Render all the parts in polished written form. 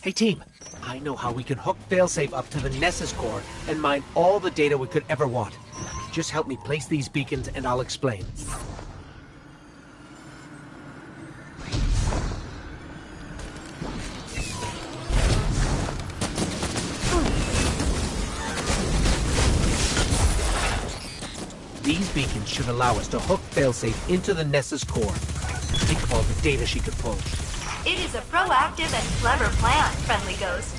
Hey team, I know how we can hook failsafe up to the Nessus core and mine all the data we could ever want. Just help me place these beacons and I'll explain. These beacons should allow us to hook failsafe into the Nessus core. Think of all the data she could pull. It is a proactive and clever plan, Friendly Ghost.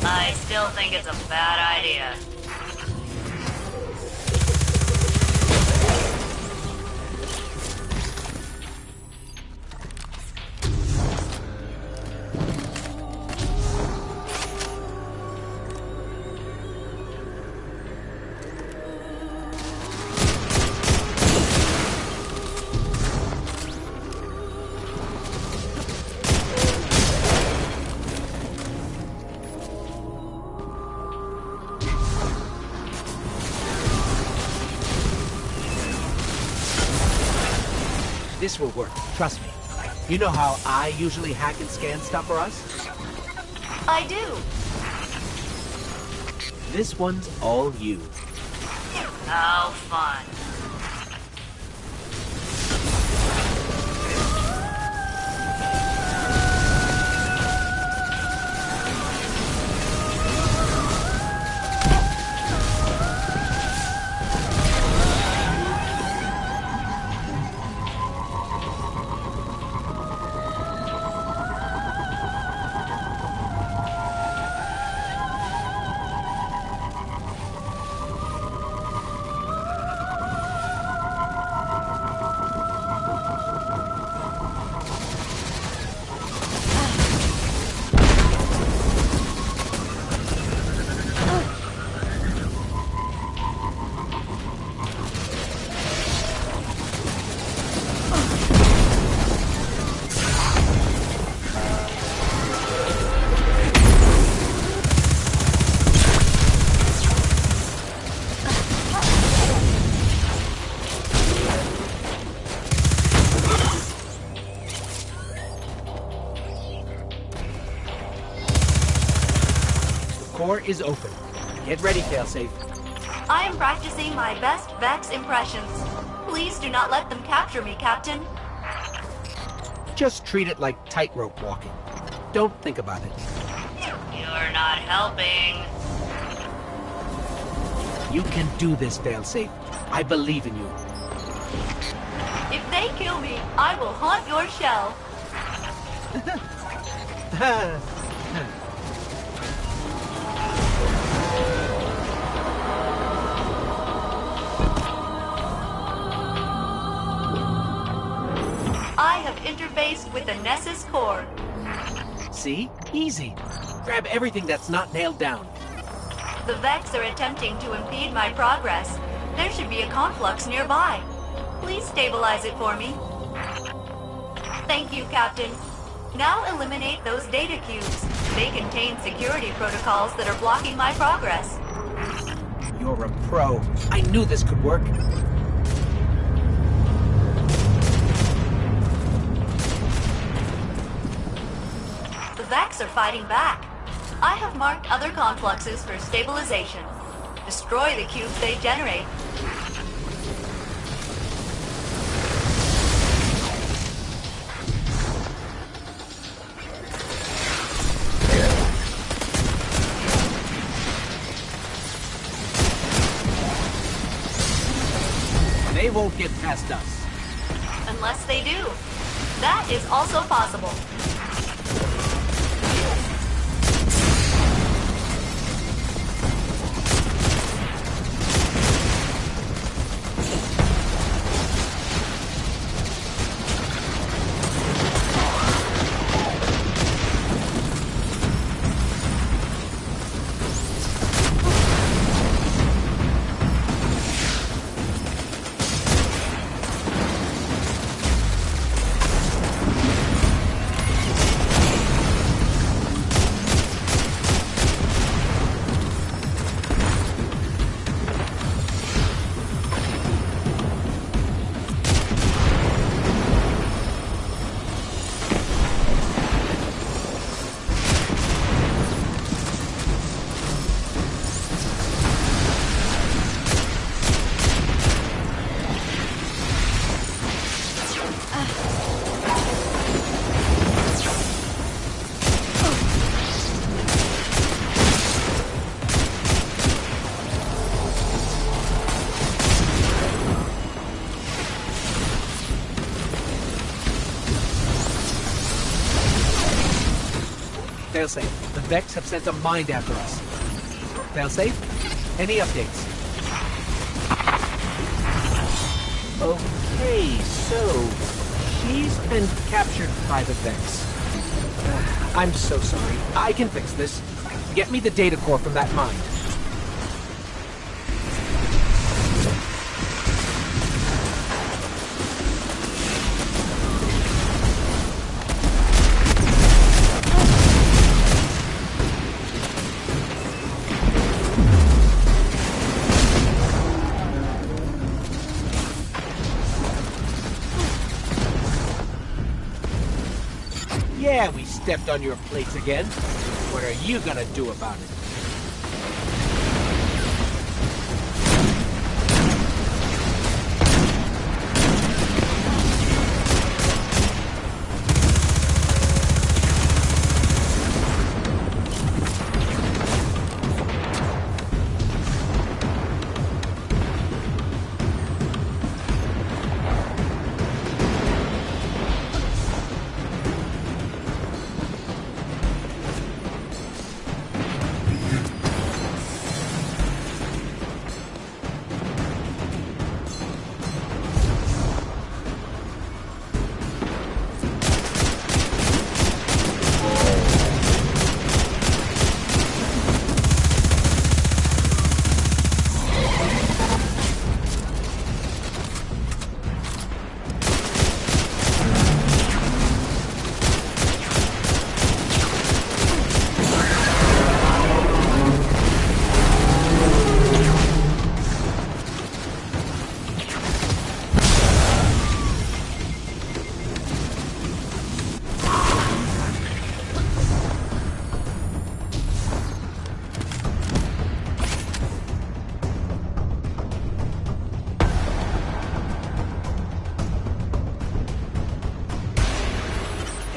I still think it's a bad idea. This will work, trust me. You know how I usually hack and scan stuff for us? I do. This one's all you. How fun. Core is open. Get ready, failsafe. I am practicing my best Vex impressions. Please do not let them capture me, Captain. Just treat it like tightrope walking. Don't think about it. You're not helping. You can do this, failsafe. I believe in you. If they kill me, I will haunt your shell. I have interfaced with the Nessus core. See? Easy. Grab everything that's not nailed down. The Vex are attempting to impede my progress. There should be a conflux nearby. Please stabilize it for me. Thank you, Captain. Now eliminate those data cubes. They contain security protocols that are blocking my progress. You're a pro. I knew this could work. The Vex are fighting back. I have marked other confluxes for stabilization. Destroy the cubes they generate. They won't get past us. Unless they do. That is also possible. Failsafe, the Vex have sent a mind after us. Failsafe, any updates? Okay, so she's been captured by the Vex. I'm so sorry. I can fix this. Get me the data core from that mine. Yeah, we stepped on your plates again. What are you gonna do about it?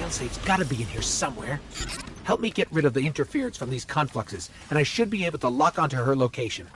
Failsafe's gotta be in here somewhere. Help me get rid of the interference from these confluxes, and I should be able to lock onto her location.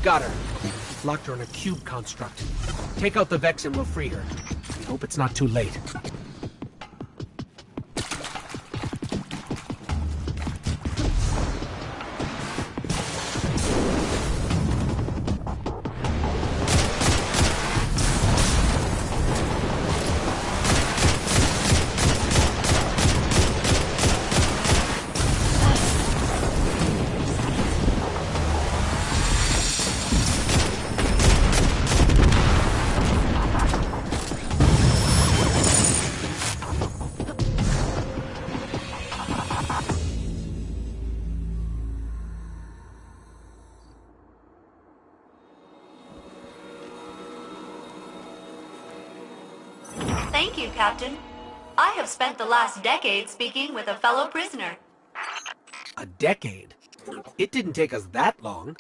Got her. Locked her in a cube construct. Take out the Vex and we'll free her. I hope it's not too late. Thank you, Captain. I have spent the last decade speaking with a fellow prisoner. A decade? It didn't take us that long.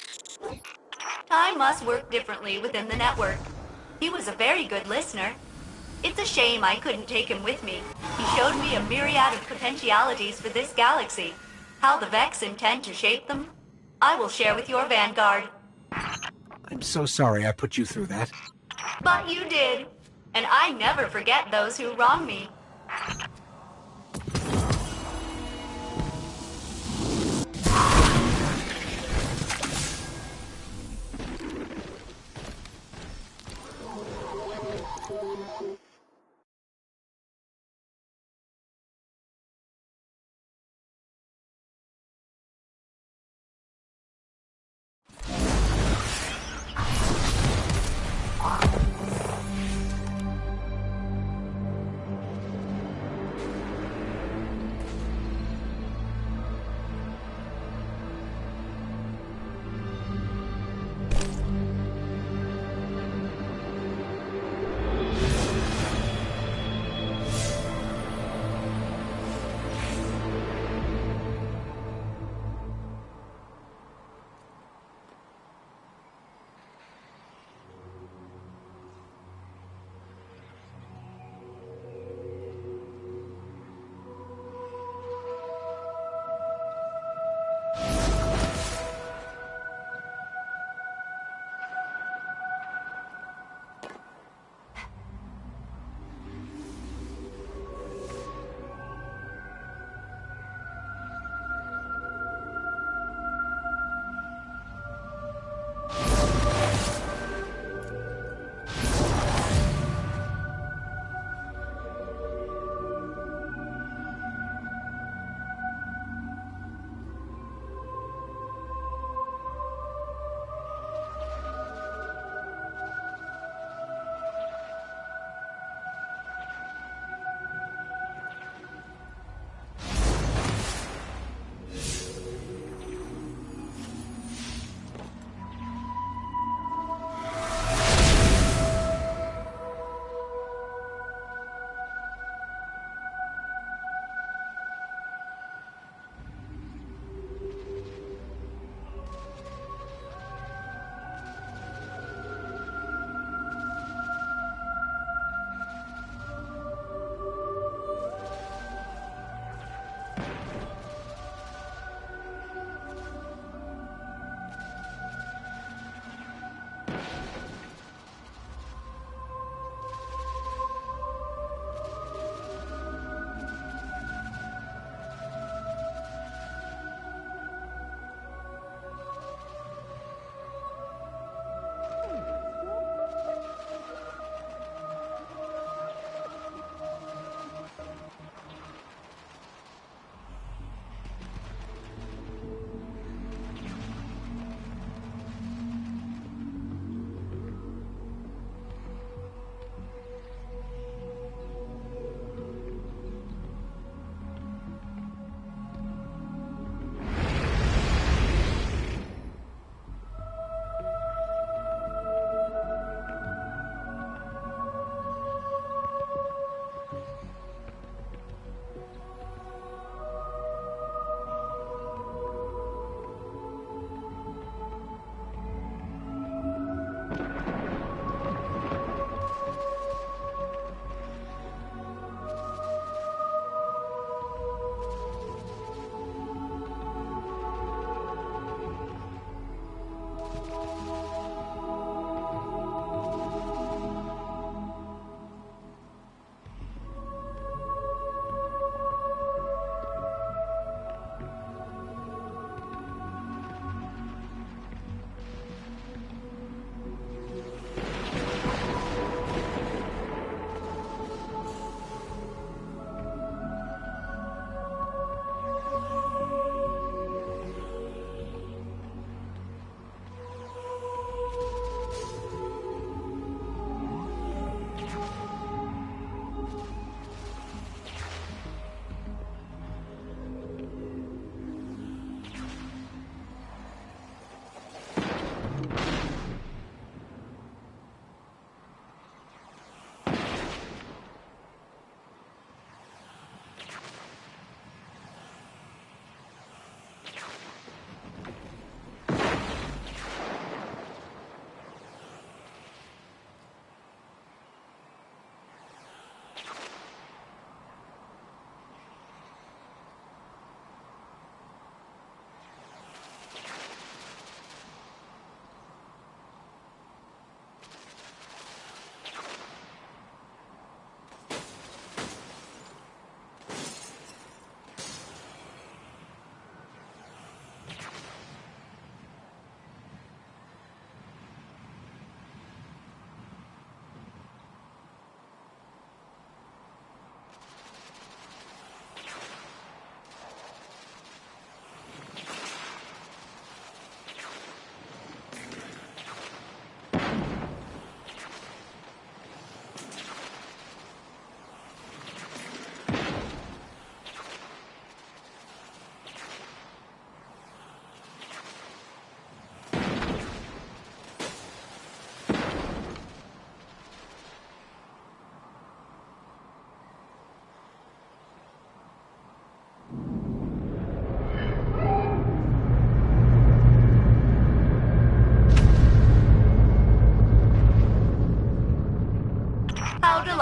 Time must work differently within the network. He was a very good listener. It's a shame I couldn't take him with me. He showed me a myriad of potentialities for this galaxy. How the Vex intend to shape them, I will share with your Vanguard. I'm so sorry I put you through that. But you did. And I never forget those who wrong me.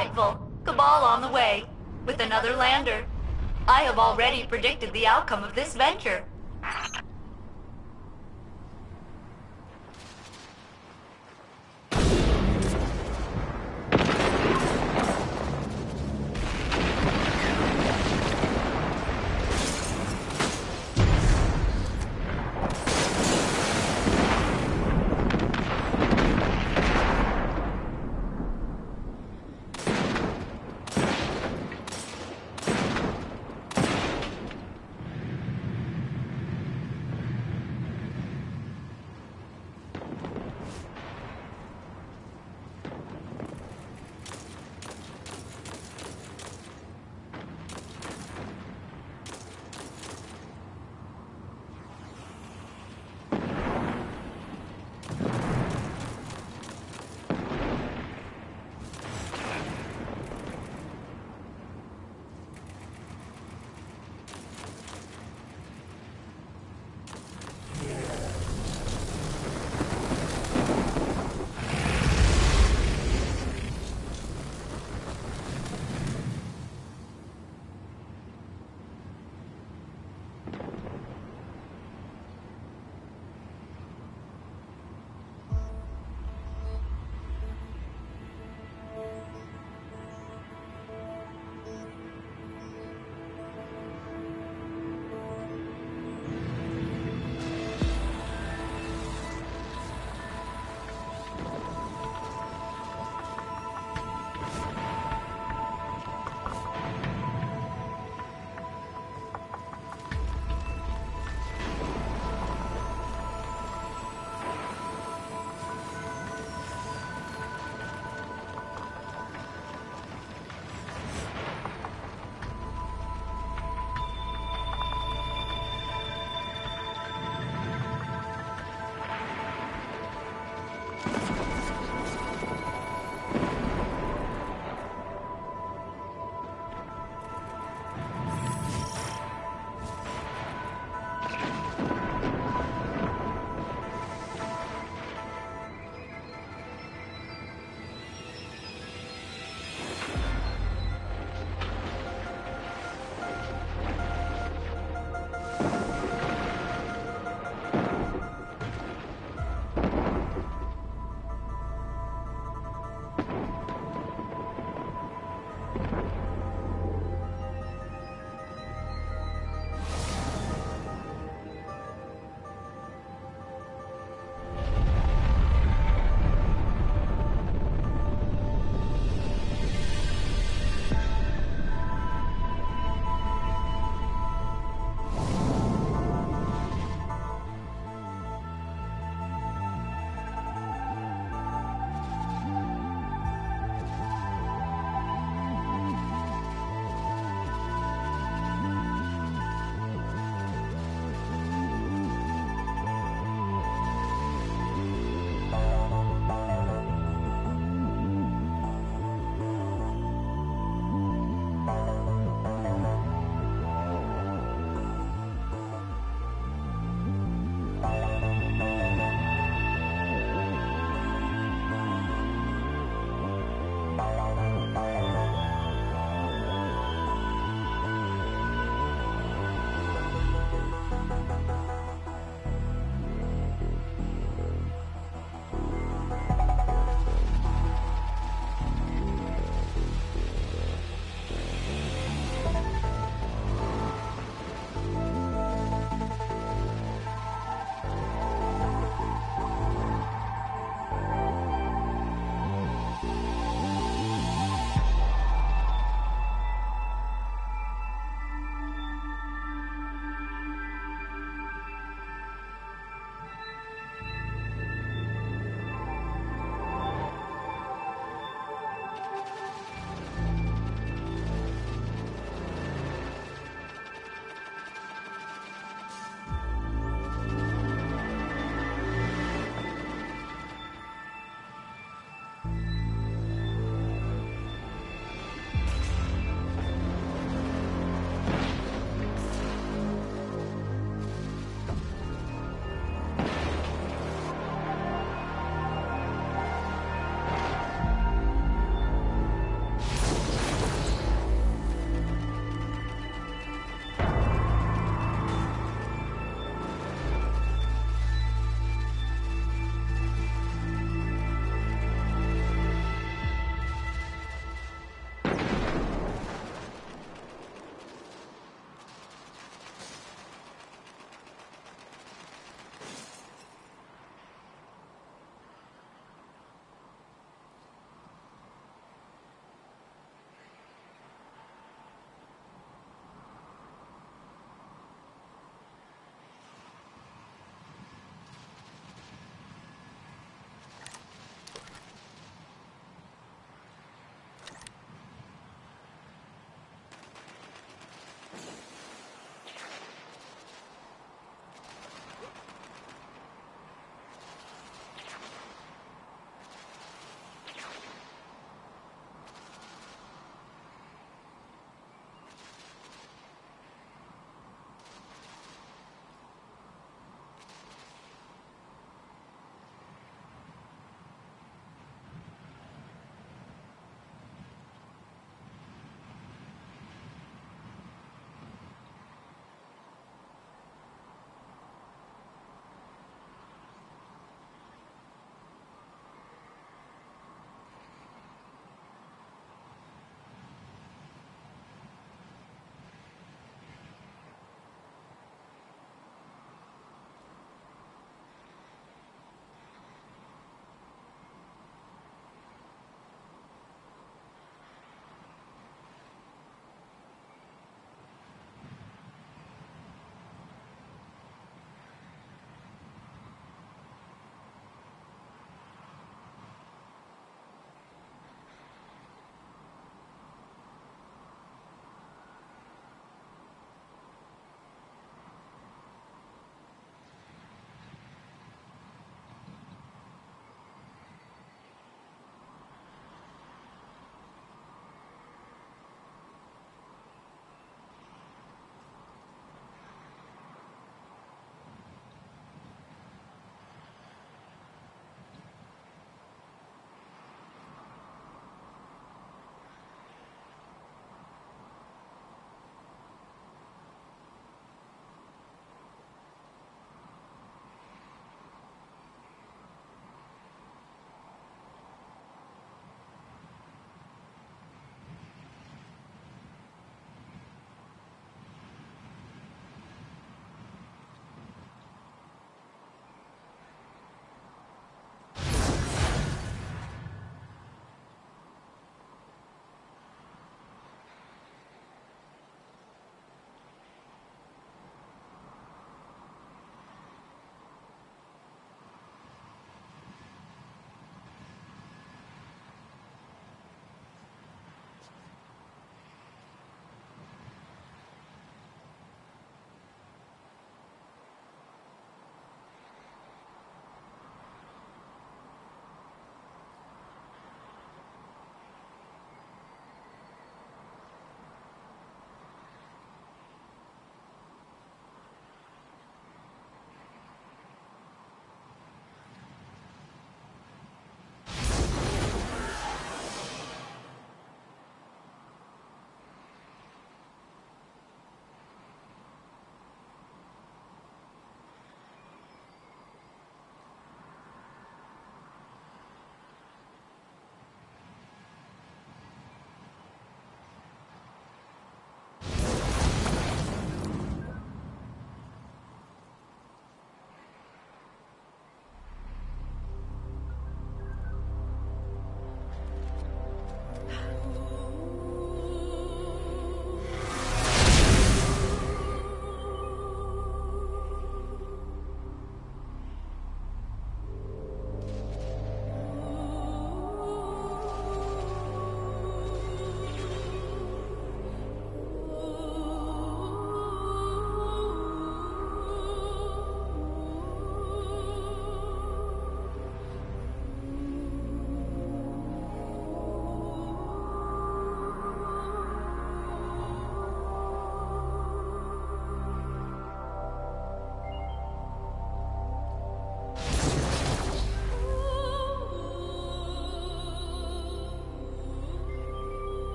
delightful. Cabal on the way, with another lander. I have already predicted the outcome of this venture.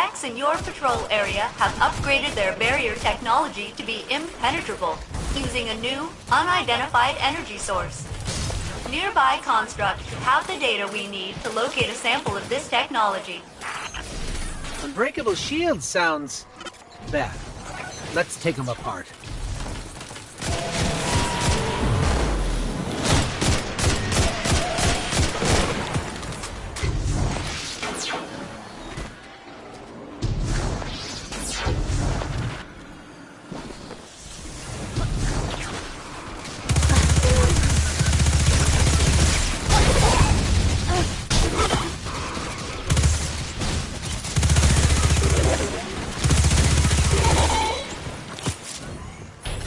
Vex in your patrol area have upgraded their barrier technology to be impenetrable, using a new, unidentified energy source. Nearby constructs have the data we need to locate a sample of this technology. Unbreakable shield sounds bad. Let's take them apart.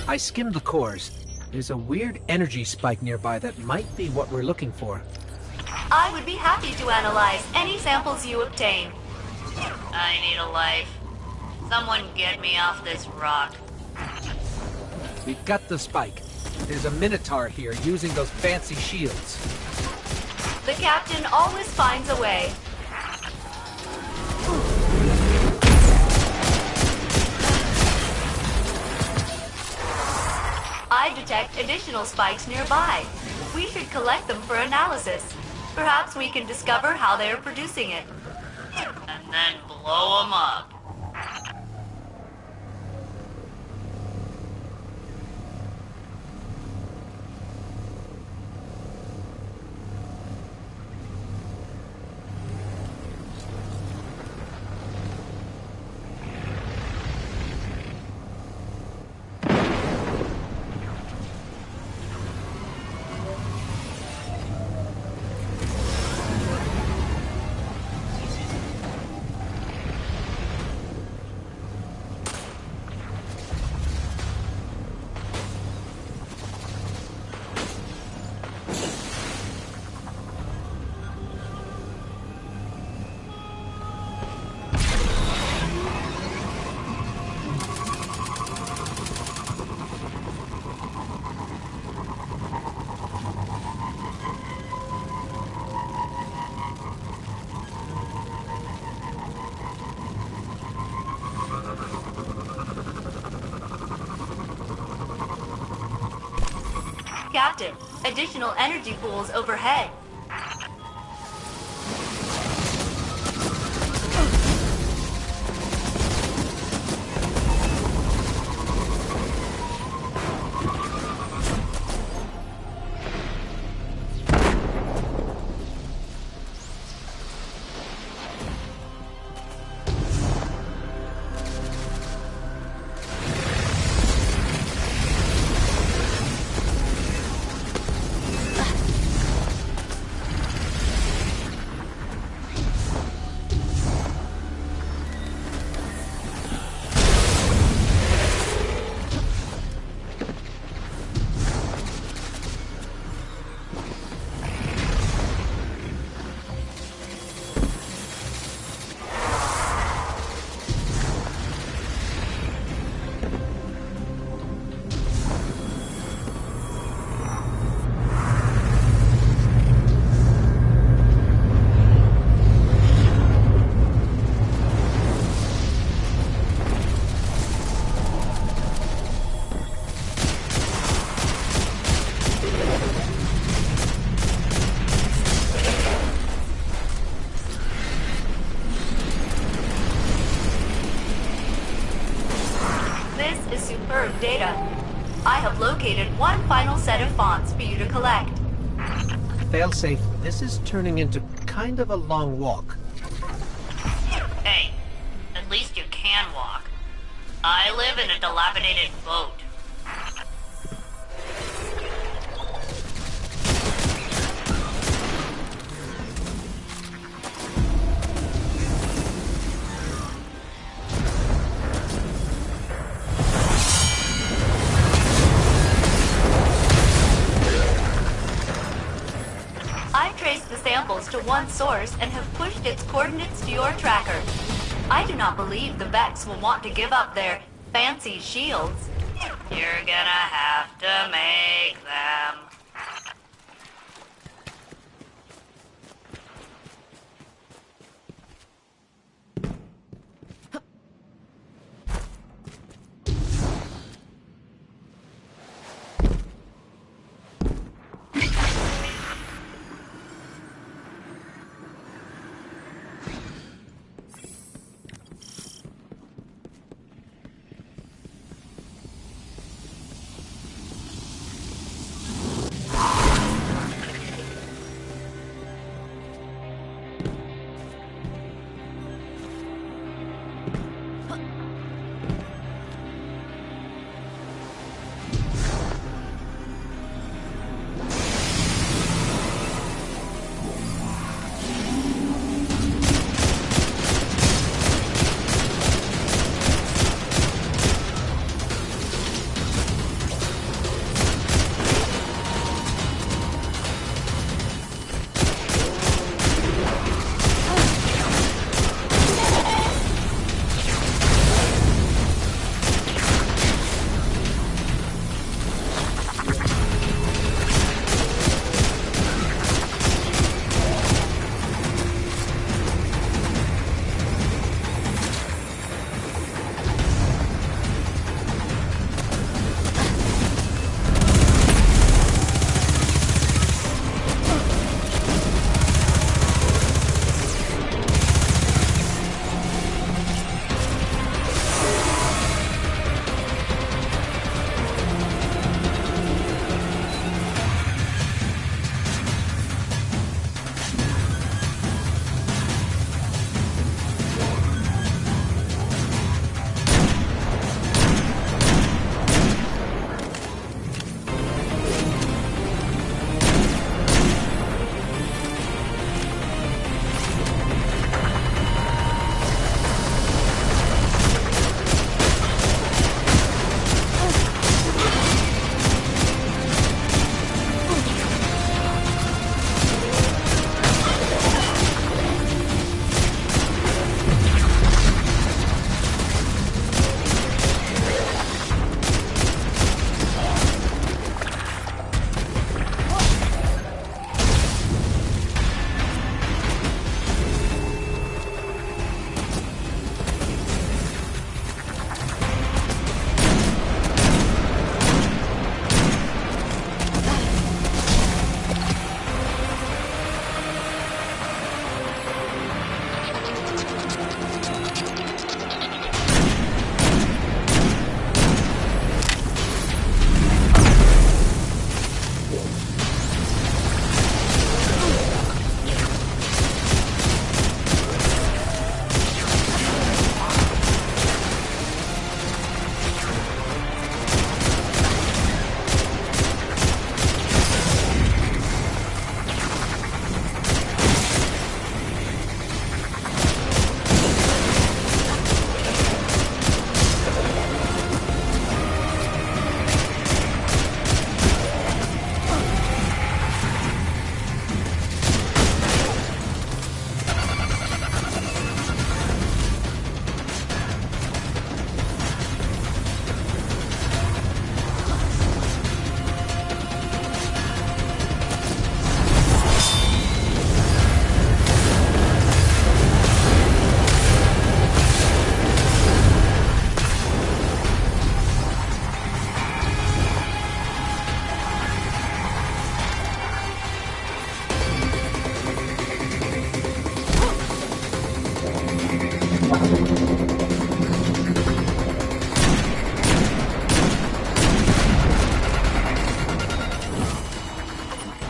I skimmed the cores. There's a weird energy spike nearby that might be what we're looking for. I would be happy to analyze any samples you obtain. I need a life. Someone get me off this rock. We've got the spike. There's a Minotaur here using those fancy shields. The captain always finds a way. I detect additional spikes nearby. We should collect them for analysis. Perhaps we can discover how they are producing it. And then blow them up. Captain, additional energy pools overhead. Superb data. I have located one final set of fonts for you to collect. Failsafe, this is turning into kind of a long walk. Hey, at least you can walk. I live in a dilapidated boat. Samples to one source and have pushed its coordinates to your tracker. I do not believe the Vex will want to give up their fancy shields. You're gonna have to make them.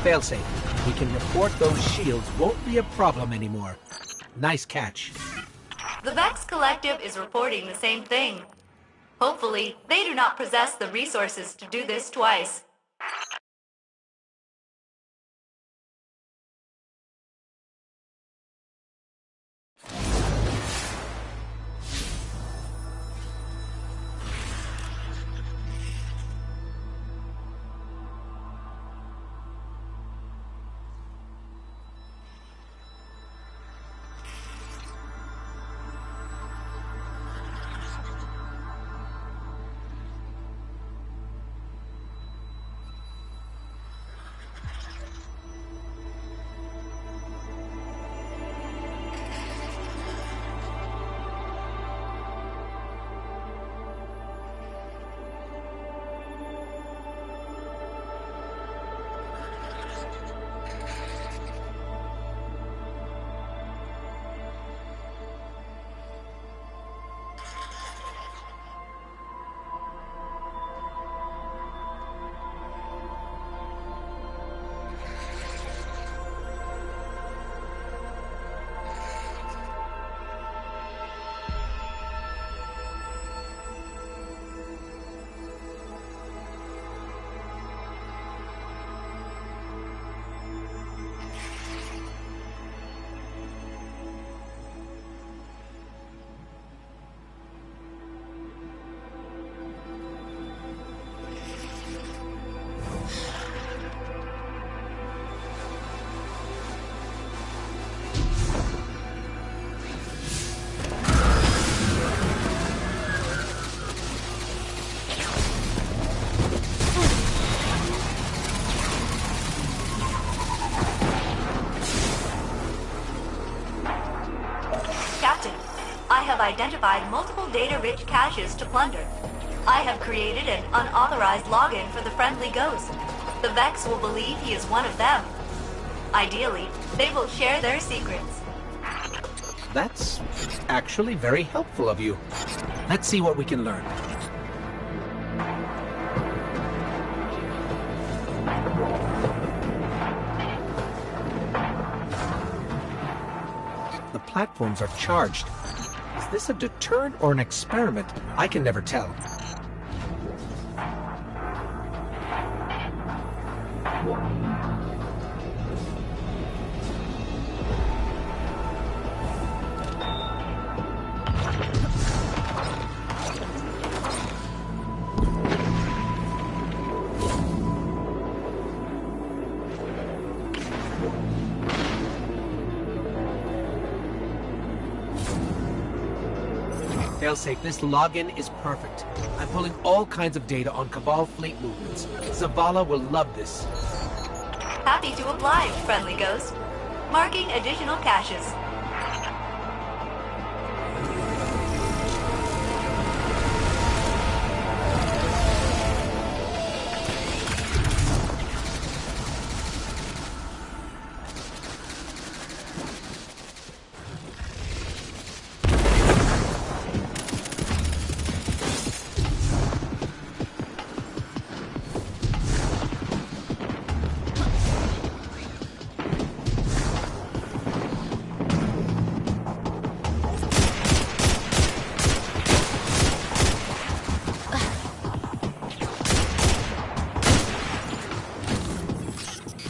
failsafe, we can report those shields won't be a problem anymore. Nice catch. The Vex Collective is reporting the same thing. Hopefully, they do not possess the resources to do this twice. Identified multiple data-rich caches to plunder. I have created an unauthorized login for the friendly ghost. The Vex will believe he is one of them. Ideally, they will share their secrets. That's actually very helpful of you. Let's see what we can learn. The platforms are charged. Is this a deterrent or an experiment? I can never tell. Failsafe, this login is perfect. I'm pulling all kinds of data on Cabal fleet movements. Zavala will love this. Happy to oblige, friendly ghost. Marking additional caches.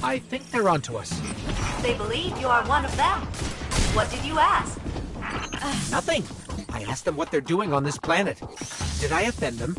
I think they're onto us. They believe you are one of them. What did you ask? Nothing. I asked them what they're doing on this planet. Did I offend them?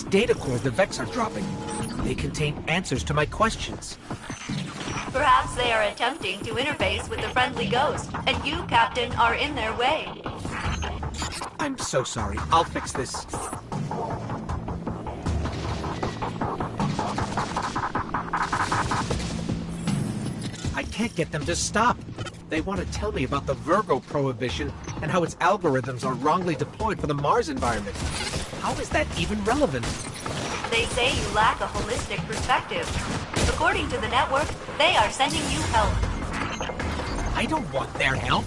Data core the Vex are dropping. They contain answers to my questions. Perhaps they are attempting to interface with the friendly ghost, and you, Captain, are in their way. I'm so sorry. I'll fix this. I can't get them to stop. They want to tell me about the Virgo prohibition and how its algorithms are wrongly deployed for the Mars environment. How is that even relevant? They say you lack a holistic perspective. According to the network, they are sending you help. I don't want their help.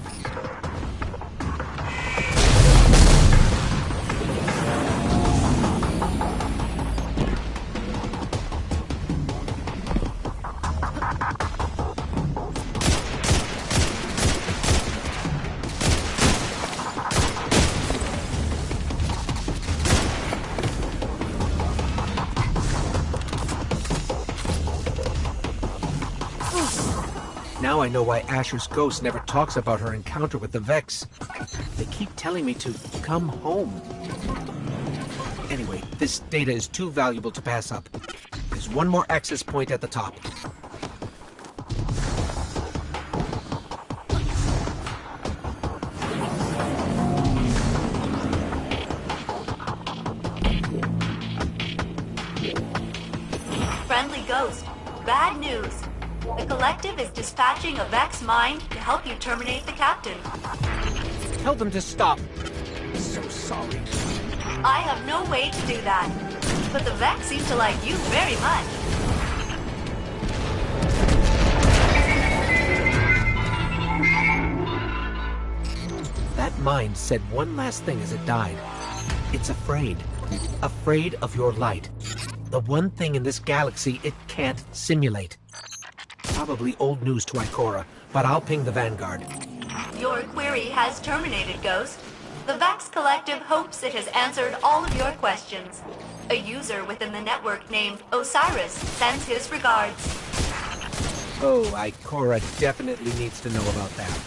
Now I know why Asher's ghost never talks about her encounter with the Vex. They keep telling me to come home. Anyway, this data is too valuable to pass up. There's one more access point at the top. Friendly ghost, bad news. The Collective is dispatching a Vex mind to help you terminate the Captain. Tell them to stop. I'm so sorry. I have no way to do that. But the Vex seem to like you very much. That mind said one last thing as it died. It's afraid. Afraid of your light. The one thing in this galaxy it can't simulate. Probably old news to Ikora, but I'll ping the Vanguard. Your query has terminated, Ghost. The Vex Collective hopes it has answered all of your questions. A user within the network named Osiris sends his regards. Oh, Ikora definitely needs to know about that.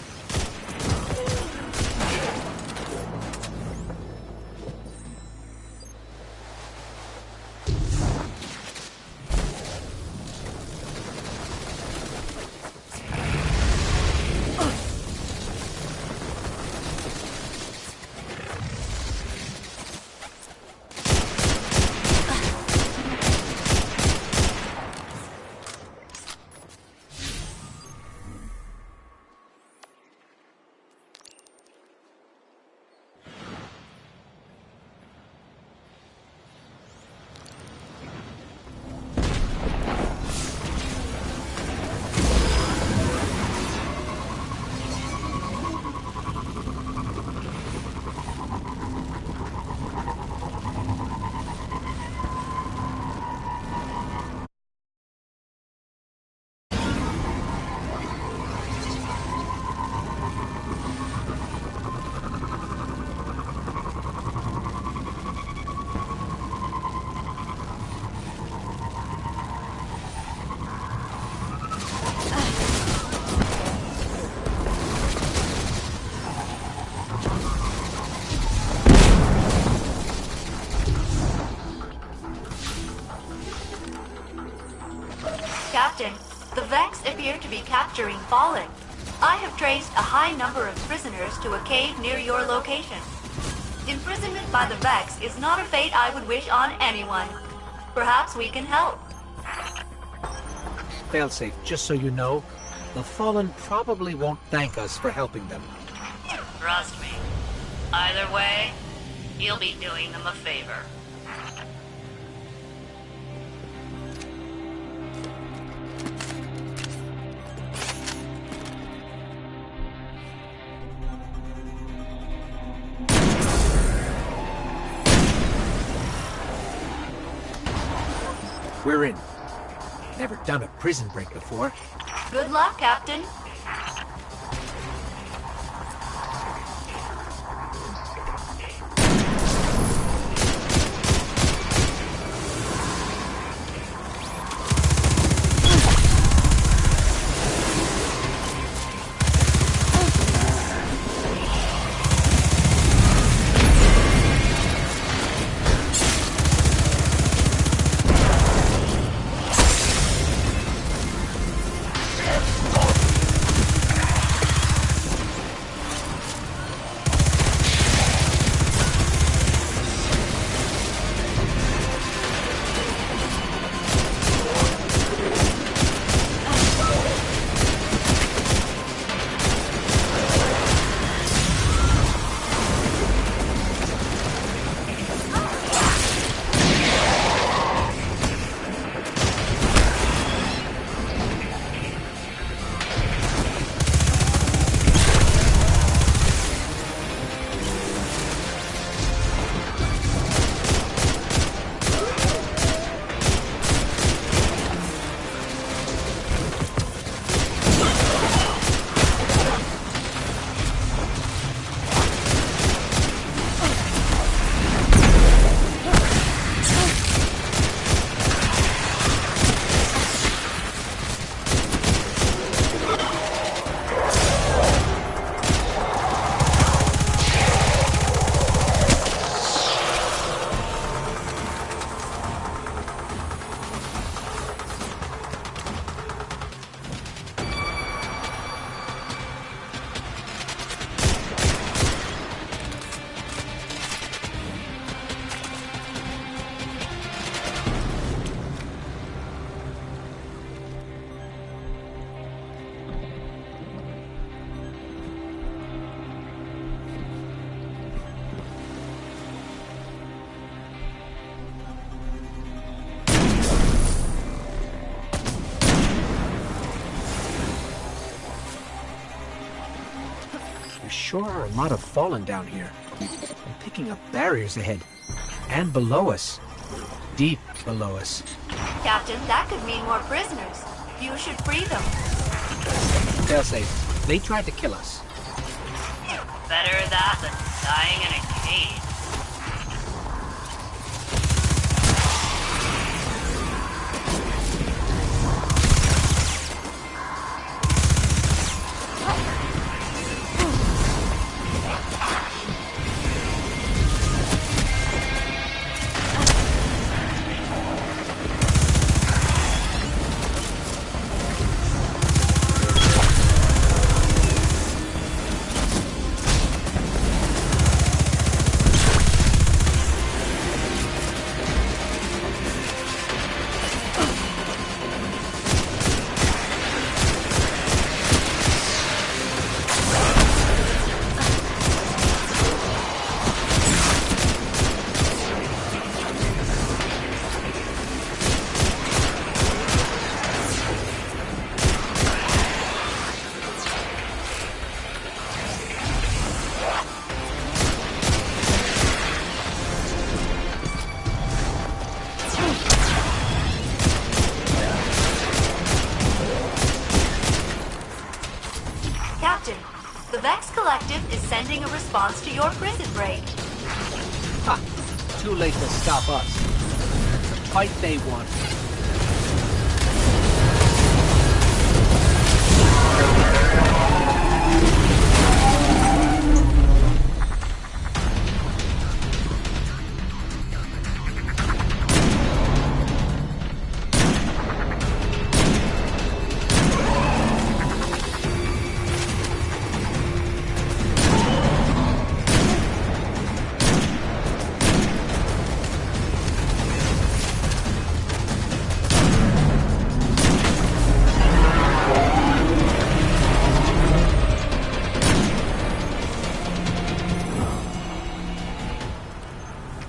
Captain, the Vex appear to be capturing Fallen. I have traced a high number of prisoners to a cave near your location. Imprisonment by the Vex is not a fate I would wish on anyone. Perhaps we can help. Failsafe, just so you know, the Fallen probably won't thank us for helping them. Trust me. Either way, you'll be doing them a favor. We're in. Never done a prison break before. Good luck, Captain. sure are a lot of fallen down here. I'm picking up barriers ahead. And below us. Deep below us. Captain, that could mean more prisoners. You should free them. Failsafe, they tried to kill us. Better that than dying in a cage. The Vex Collective is sending a response to your prison break. Ha! Too late to stop us. The fight they want.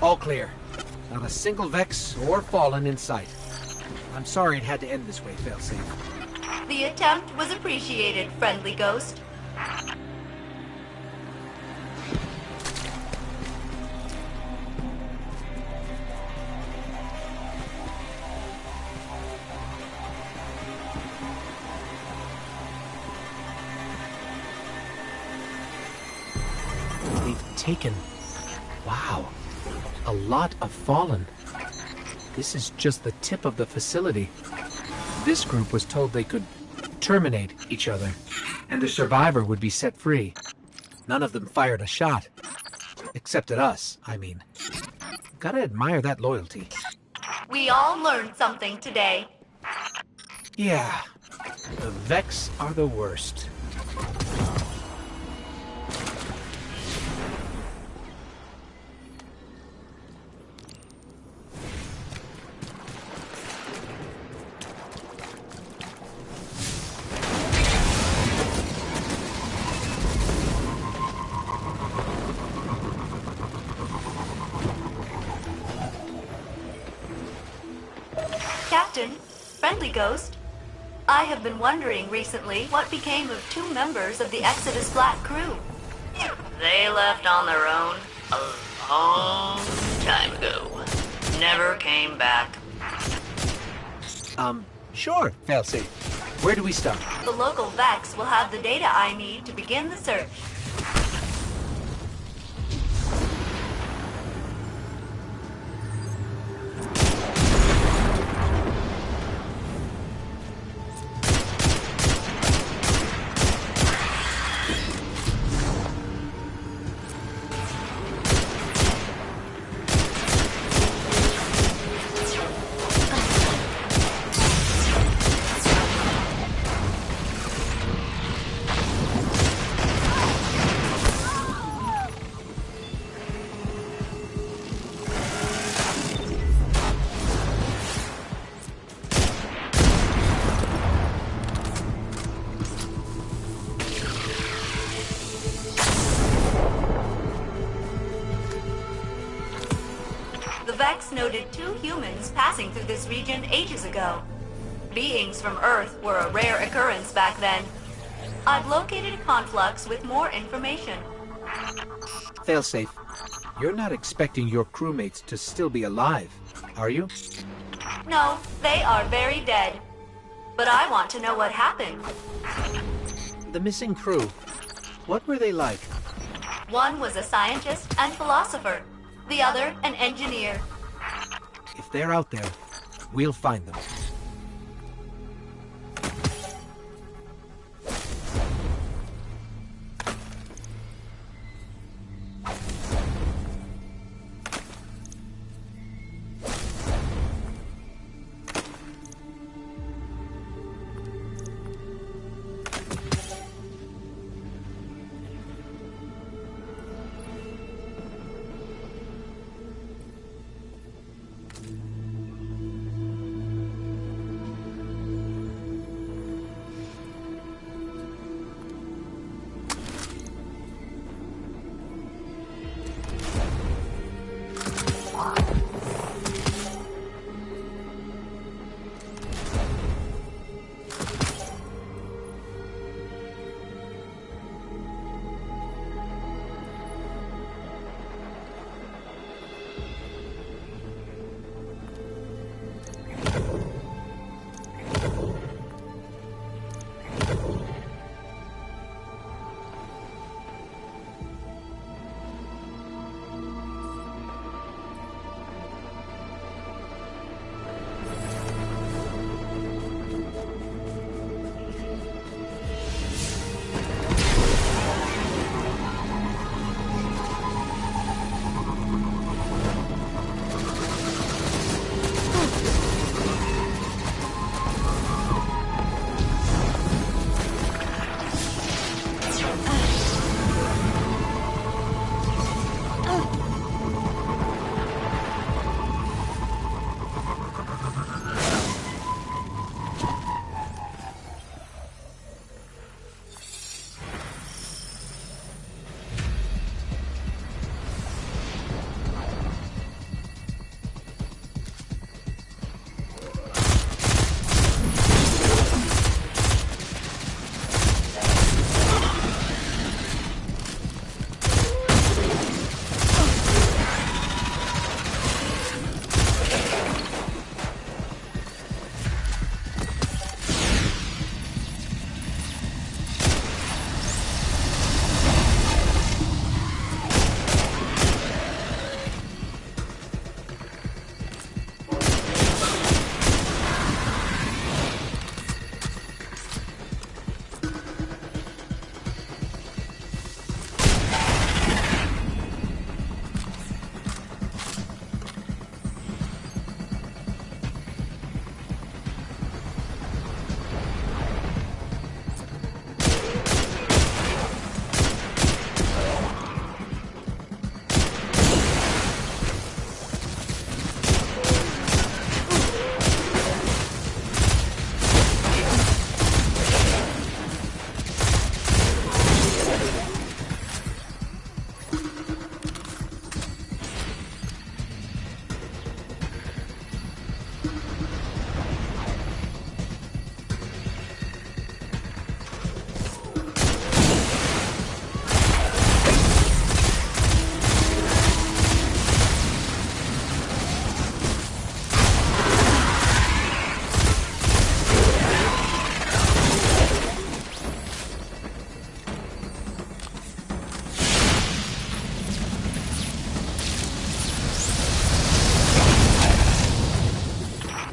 All clear. Not a single Vex or Fallen in sight. I'm sorry it had to end this way, Failsafe. The attempt was appreciated, friendly ghost. They've taken... Wow. A lot of Fallen. This is just the tip of the facility. This group was told they could terminate each other, and the survivor would be set free. None of them fired a shot. Except at us, I mean. Gotta admire that loyalty. We all learned something today. Yeah. The Vex are the worst. Captain, friendly ghost, I have been wondering recently what became of two members of the Exodus Black crew. They left on their own a long time ago. Never came back. Sure, Failsafe. Where do we start? The local Vex will have the data I need to begin the search. The Vex noted two humans passing through this region ages ago. Beings from Earth were a rare occurrence back then. I've located a conflux with more information. Failsafe, you're not expecting your crewmates to still be alive, are you? No, they are very dead. But I want to know what happened. The missing crew, what were they like? One was a scientist and philosopher. The other, an engineer. If they're out there, we'll find them.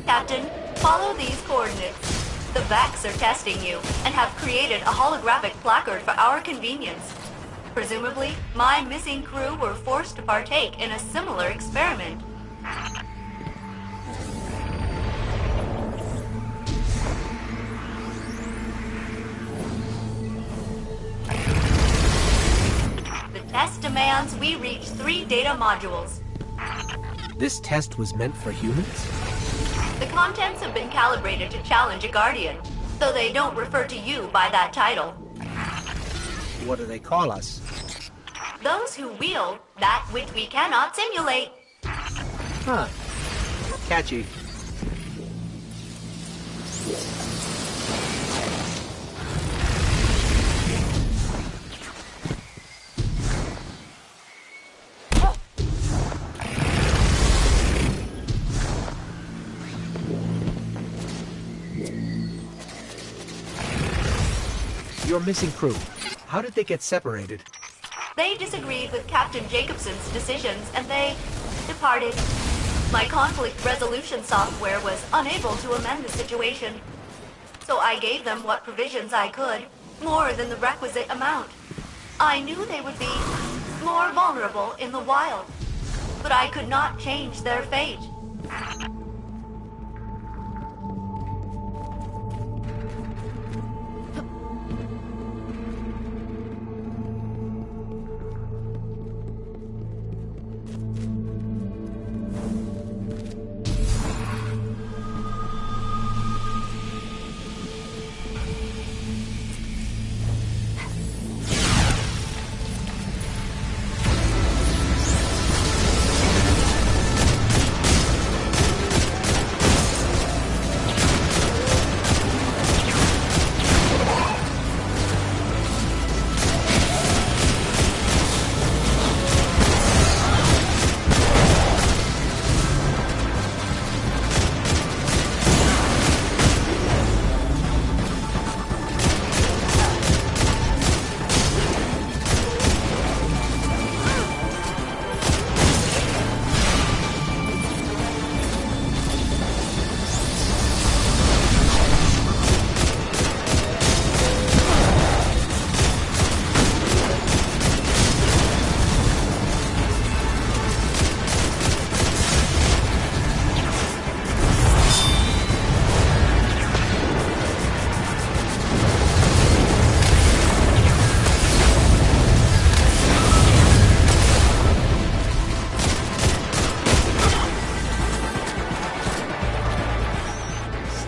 Captain, follow these coordinates. The Vax are testing you and have created a holographic placard for our convenience. Presumably, my missing crew were forced to partake in a similar experiment. The test demands we reach 3 data modules. This test was meant for humans? The contents have been calibrated to challenge a Guardian, though they don't refer to you by that title. What do they call us? Those who wield that which we cannot simulate. Huh. Catchy. your missing crew. How did they get separated? They disagreed with Captain Jacobson's decisions and they departed. My conflict resolution software was unable to amend the situation. So I gave them what provisions I could, more than the requisite amount. I knew they would be more vulnerable in the wild, but I could not change their fate.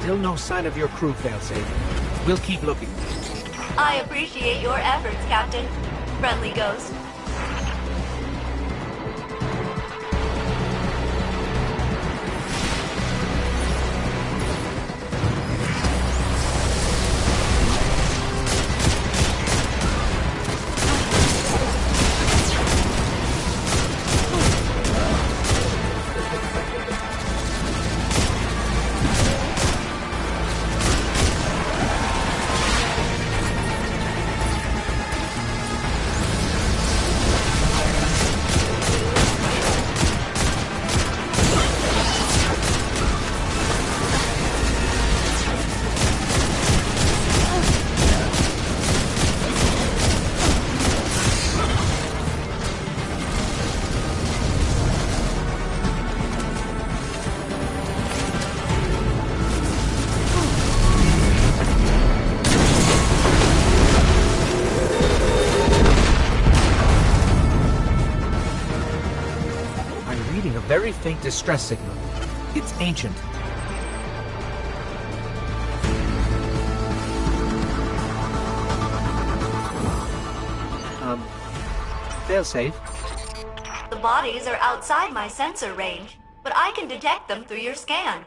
Still no sign of your crew, Failsafe. We'll keep looking. I appreciate your efforts, Captain. Friendly Ghost. Very faint distress signal. It's ancient. Failsafe? The bodies are outside my sensor range, but I can detect them through your scan.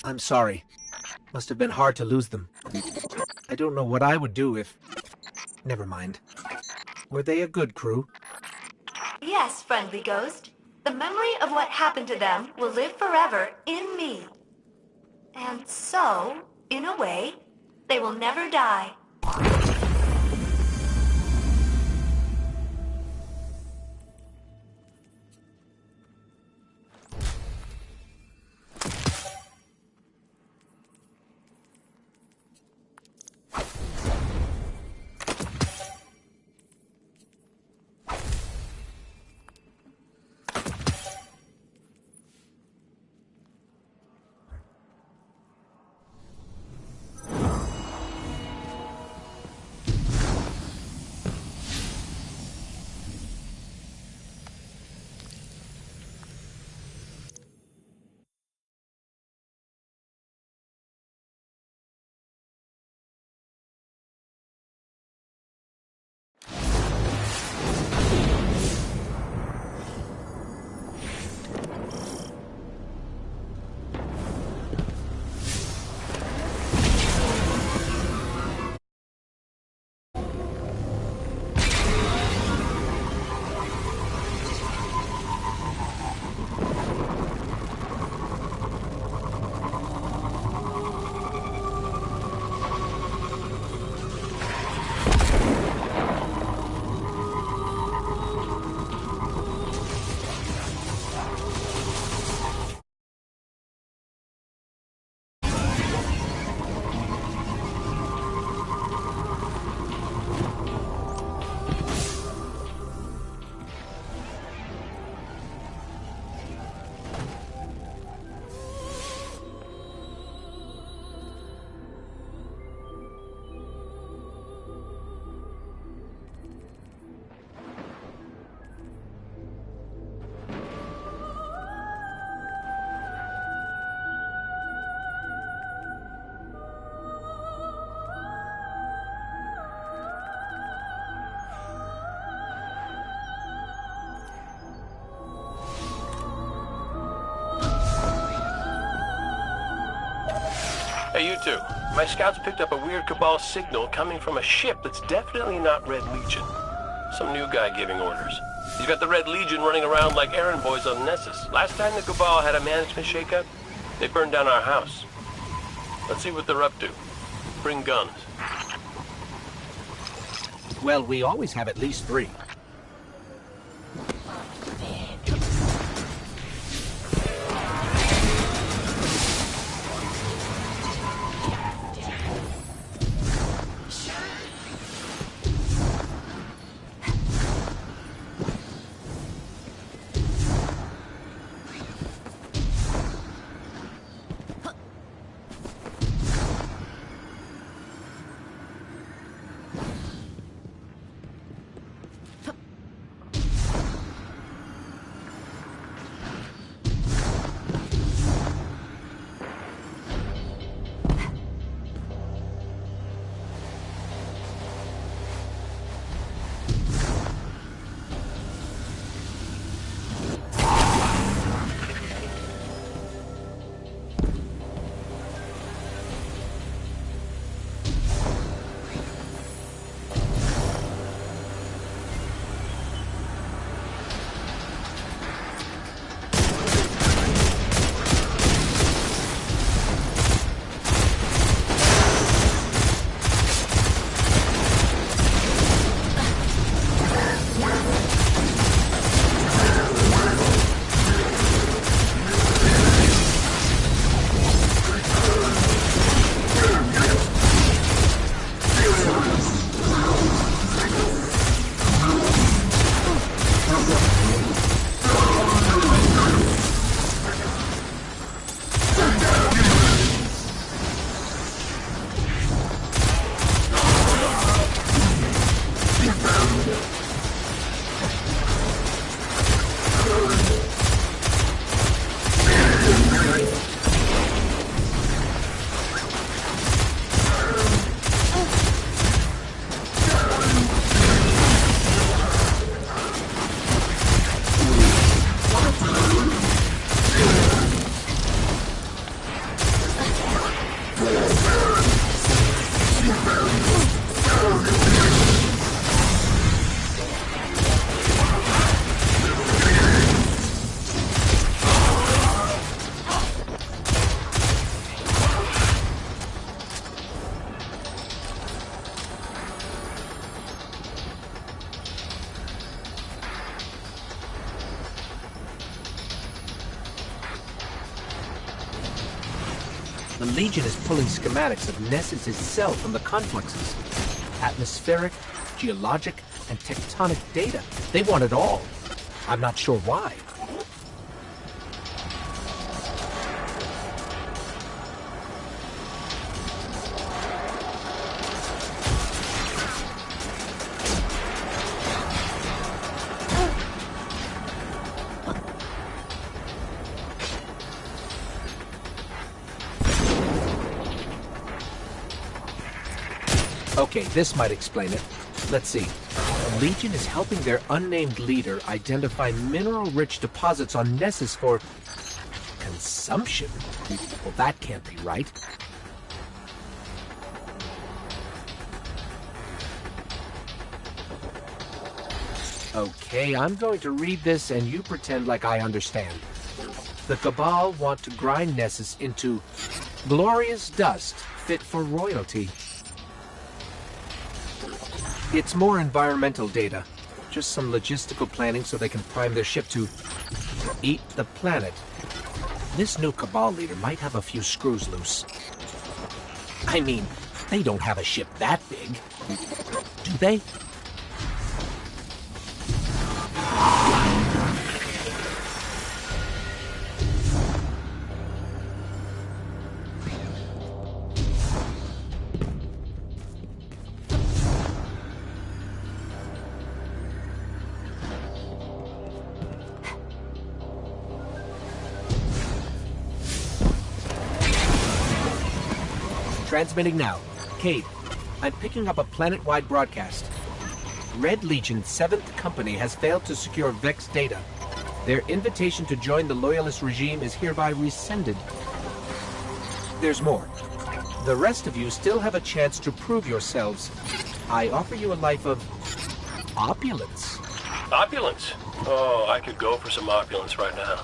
I'm sorry. Must have been hard to lose them. I don't know what I would do if... Never mind. Were they a good crew? Yes, Friendly Ghost. The memory of what happened to them will live forever in me. And so, in a way, they will never die. Hey, you two. My scouts picked up a weird Cabal signal coming from a ship that's definitely not Red Legion. Some new guy giving orders. He's got the Red Legion running around like errand boys on Nessus. Last time the Cabal had a management shakeup, they burned down our house. Let's see what they're up to. Bring guns. Well, we always have at least 3. The Legion is pulling schematics of Nessus itself from the complexes. Atmospheric, geologic, and tectonic data. They want it all. I'm not sure why. Okay, this might explain it. Let's see. The Legion is helping their unnamed leader identify mineral-rich deposits on Nessus for consumption. Well, that can't be right. Okay, I'm going to read this and you pretend like I understand. The Cabal want to grind Nessus into glorious dust fit for royalty. It's more environmental data. Just some logistical planning so they can prime their ship to eat the planet. This new Cabal leader might have a few screws loose. I mean, they don't have a ship that big. Do they? Transmitting now. Cade, I'm picking up a planet-wide broadcast. Red Legion's 7th Company has failed to secure Vex data. Their invitation to join the Loyalist regime is hereby rescinded. There's more. The rest of you still have a chance to prove yourselves. I offer you a life of opulence. Opulence? Oh, I could go for some opulence right now.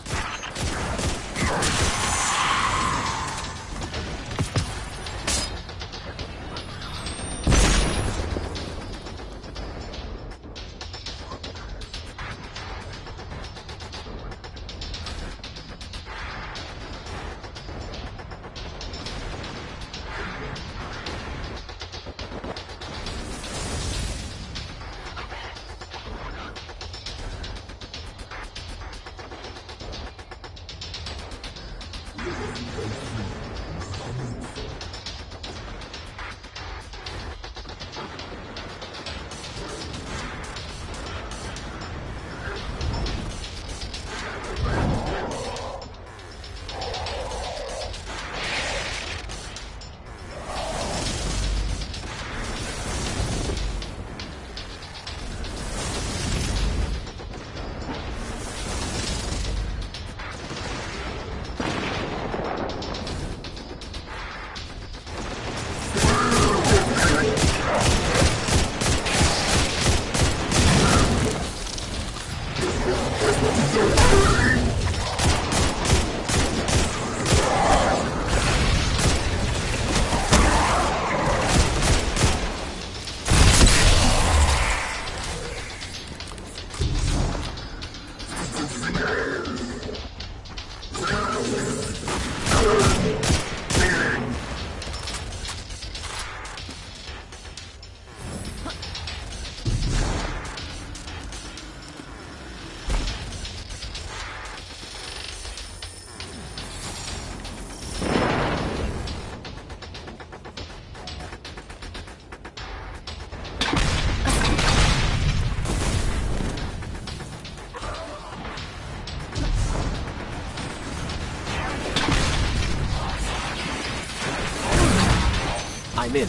I'm in.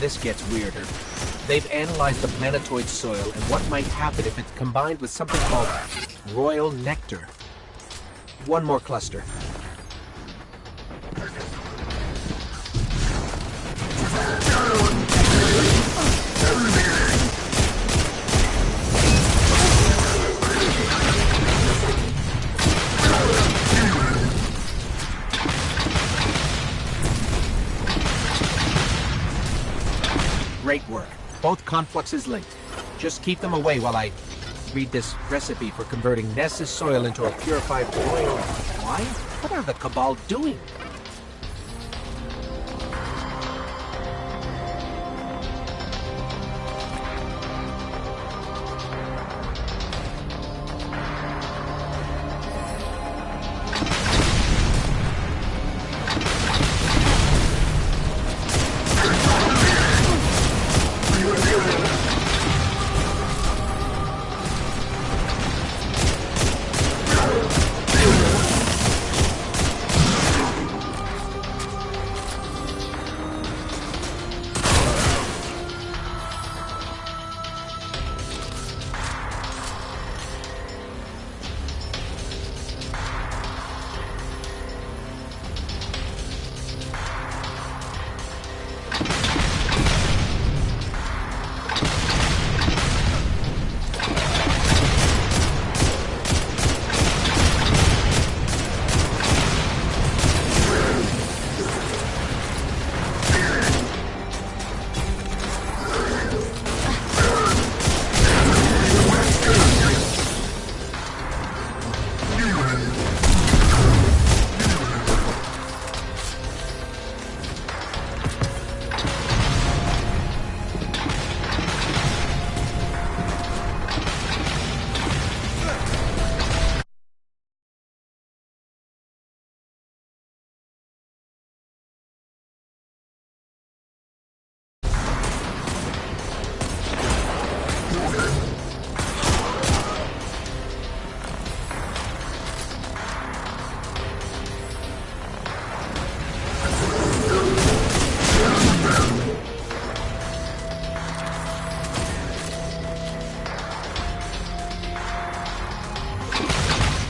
This gets weirder. They've analyzed the planetoid soil and what might happen if it's combined with something called royal nectar. One more cluster. Great work. Both confluxes linked. Just keep them away while I read this recipe for converting Ness's soil into a purified royal. Why? What are the Cabal doing?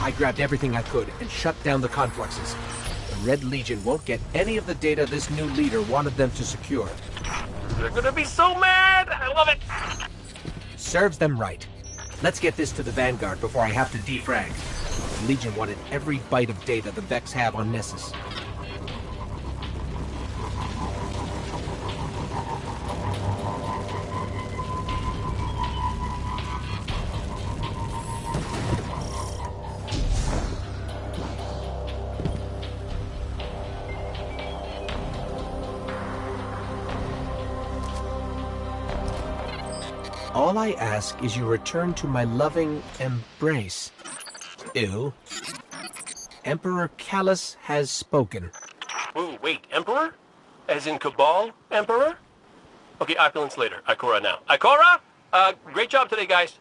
I grabbed everything I could and shut down the confluxes. The Red Legion won't get any of the data this new leader wanted them to secure. They're gonna be so mad! I love it! Serves them right. Let's get this to the Vanguard before I have to defrag. The Legion wanted every byte of data the Vex have on Nessus. All I ask is you return to my loving embrace. Ew. Emperor Callus has spoken. Ooh, wait, Emperor? As in Cabal Emperor? Okay, opulence later. Ikora now. Ikora! Great job today, guys.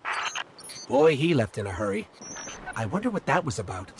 Boy, he left in a hurry. I wonder what that was about.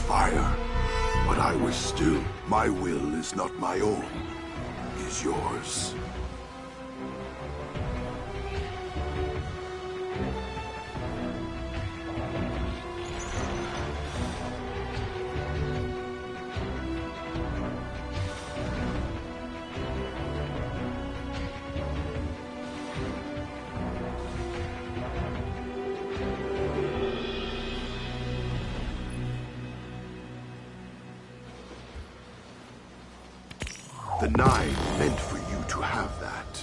Fire. But I was still. My will is not my own. Is yours. The Nine meant for you to have that.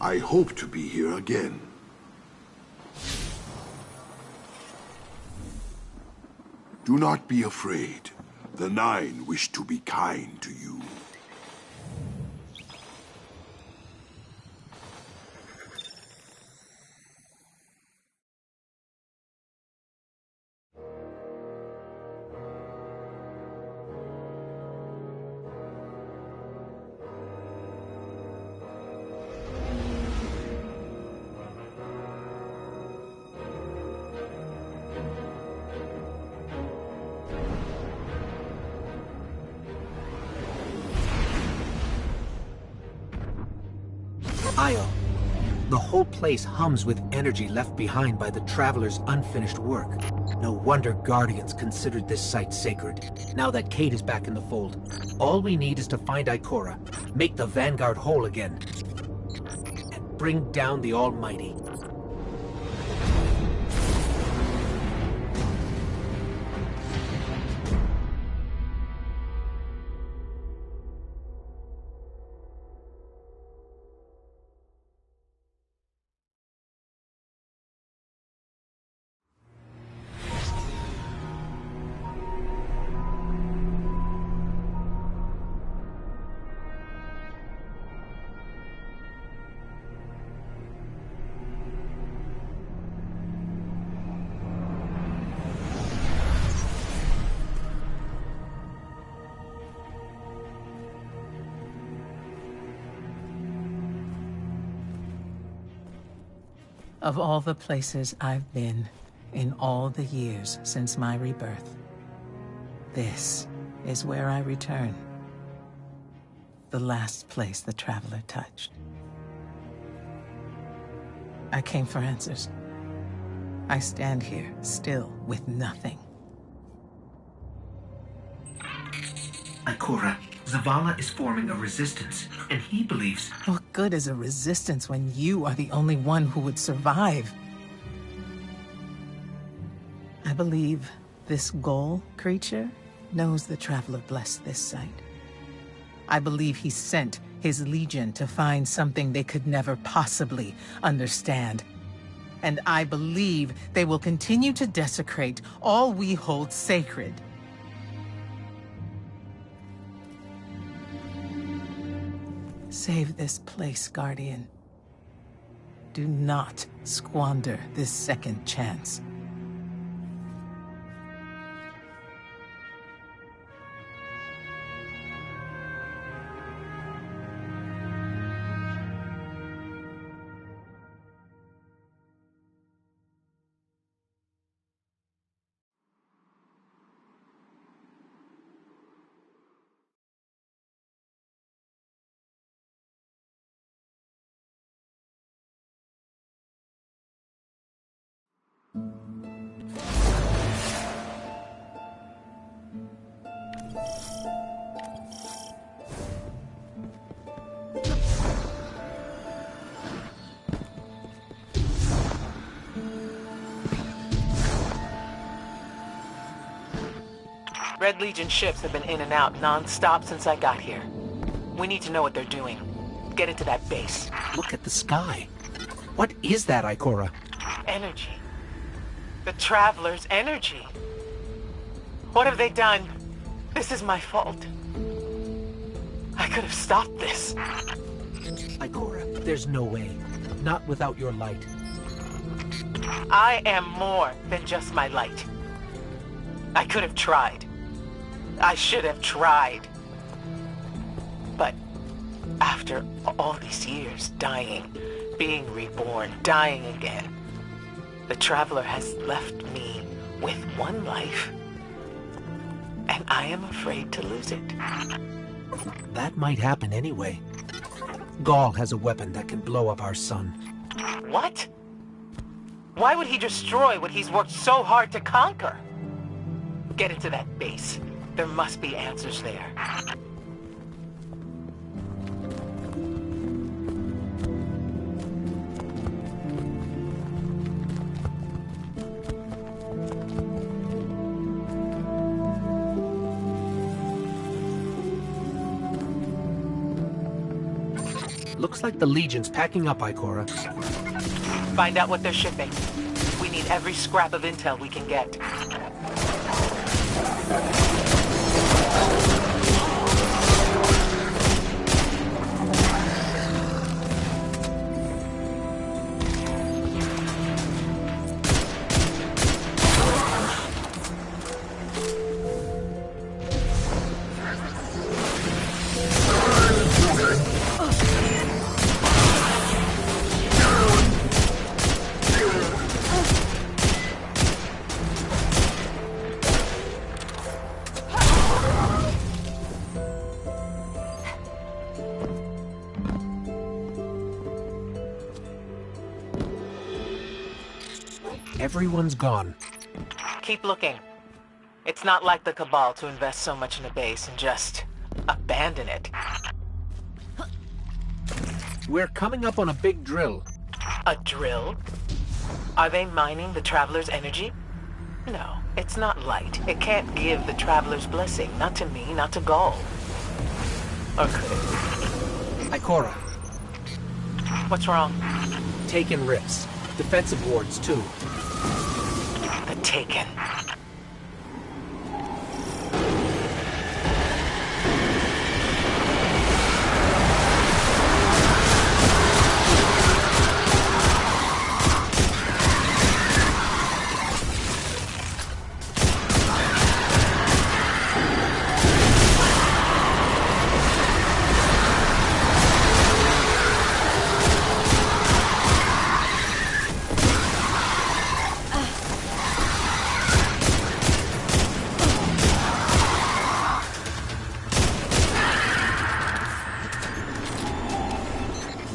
I hope to be here again. Do not be afraid. The Nine wish to be kind to you. Io. The whole place hums with energy left behind by the Traveler's unfinished work. No wonder Guardians considered this site sacred. Now that Kate is back in the fold, all we need is to find Ikora, make the Vanguard whole again, and bring down the Almighty. Of all the places I've been in all the years since my rebirth, this is where I return. The last place the Traveler touched. I came for answers. I stand here, still with nothing. Ikora, Zavala is forming a resistance, and he believes... What good is a resistance when you are the only one who would survive? I believe this Ghoul creature knows the Traveler blessed this site. I believe he sent his Legion to find something they could never possibly understand. And I believe they will continue to desecrate all we hold sacred. Save this place, Guardian. Do not squander this second chance. Red Legion ships have been in and out non-stop since I got here. We need to know what they're doing. Get into that base. Look at the sky. What is that, Ikora? Energy. The Traveler's energy. What have they done? This is my fault. I could have stopped this. Ikora, there's no way. Not without your light. I am more than just my light. I could have tried. I should have tried. But after all these years, dying, being reborn, dying again, the Traveler has left me with one life, and I am afraid to lose it. That might happen anyway. Gaul has a weapon that can blow up our sun. What? Why would he destroy what he's worked so hard to conquer? Get into that base. There must be answers there. Looks like the Legion's packing up, Ikora. Find out what they're shipping. We need every scrap of intel we can get. Everyone's gone. Keep looking. It's not like the Cabal to invest so much in a base and just abandon it. We're coming up on a big drill. A drill? Are they mining the Traveler's energy? No, it's not light. It can't give the Traveler's blessing. Not to me, not to Gaul. Or could it? Ikora, What's wrong? Taken rips. Defensive wards, too. The Taken.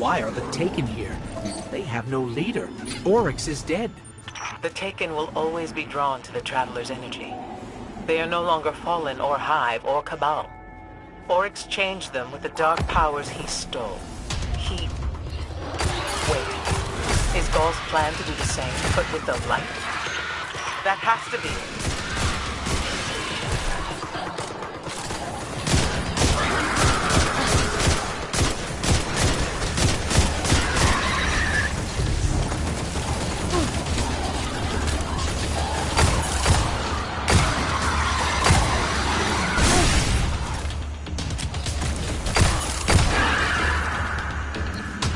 Why are the Taken here? They have no leader. Oryx is dead. The Taken will always be drawn to the Traveler's energy. They are no longer Fallen or Hive or Cabal. Oryx changed them with the dark powers he stole. Wait. Is Gaul's plan to do the same, but with the light? That has to be it.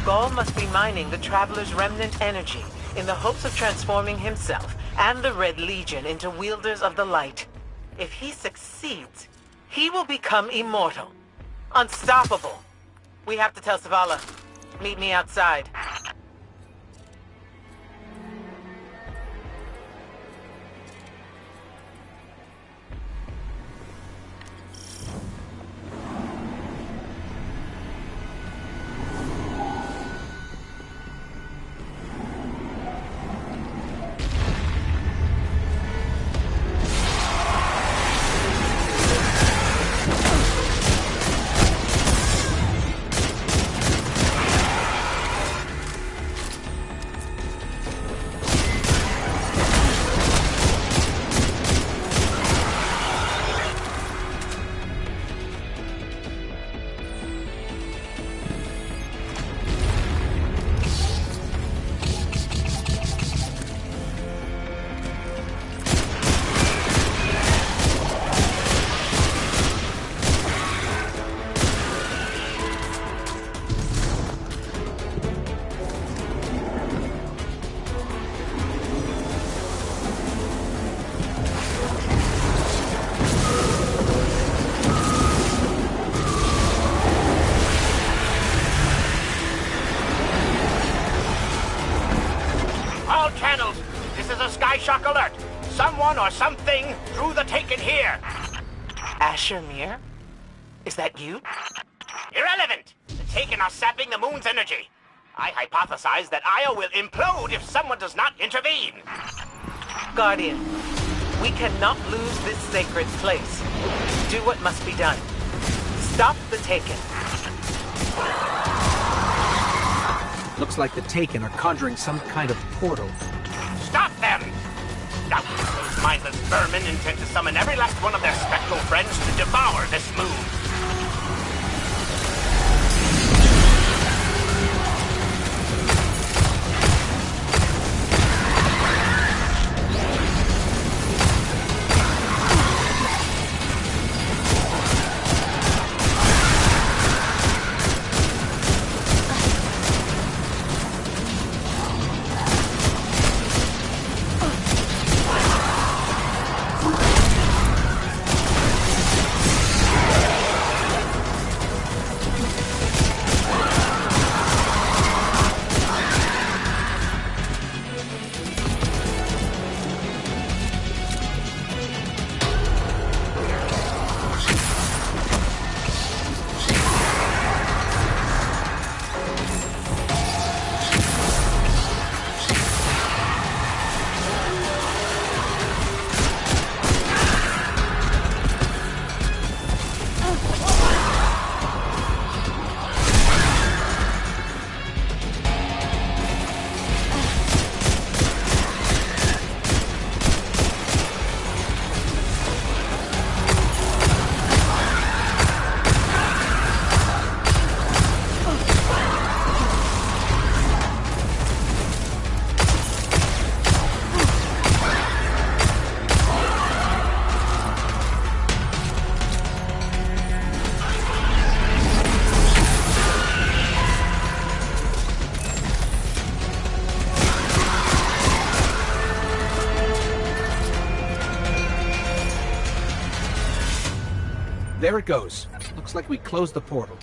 Gaul must be mining the Traveler's remnant energy in the hopes of transforming himself and the Red Legion into wielders of the light. If he succeeds, he will become immortal. Unstoppable. We have to tell Zavala. Meet me outside. Shock alert! Someone or something threw the Taken here! Asher Mir? Is that you? Irrelevant! The Taken are sapping the moon's energy. I hypothesize that Io will implode if someone does not intervene. Guardian, we cannot lose this sacred place. Do what must be done. Stop the Taken. Looks like the Taken are conjuring some kind of portal. Stop them! Doubtless those mindless vermin intend to summon every last one of their spectral friends to devour this moon. There it goes. Looks like we closed the portal.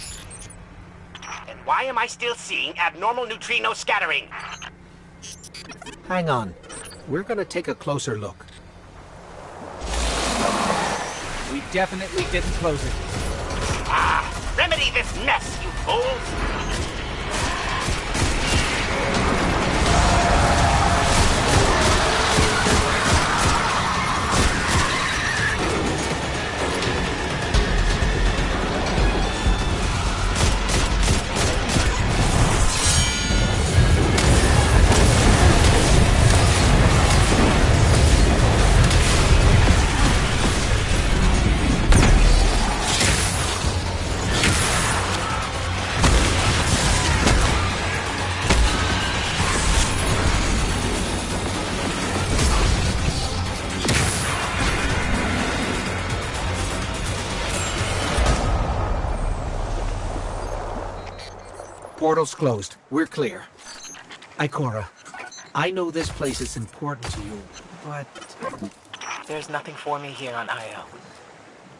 And why am I still seeing abnormal neutrino scattering? Hang on. We're gonna take a closer look. We definitely didn't close it. Ah! Remedy this mess, you fools! Portal's closed. We're clear. Ikora, I know this place is important to you, but... There's nothing for me here on Io.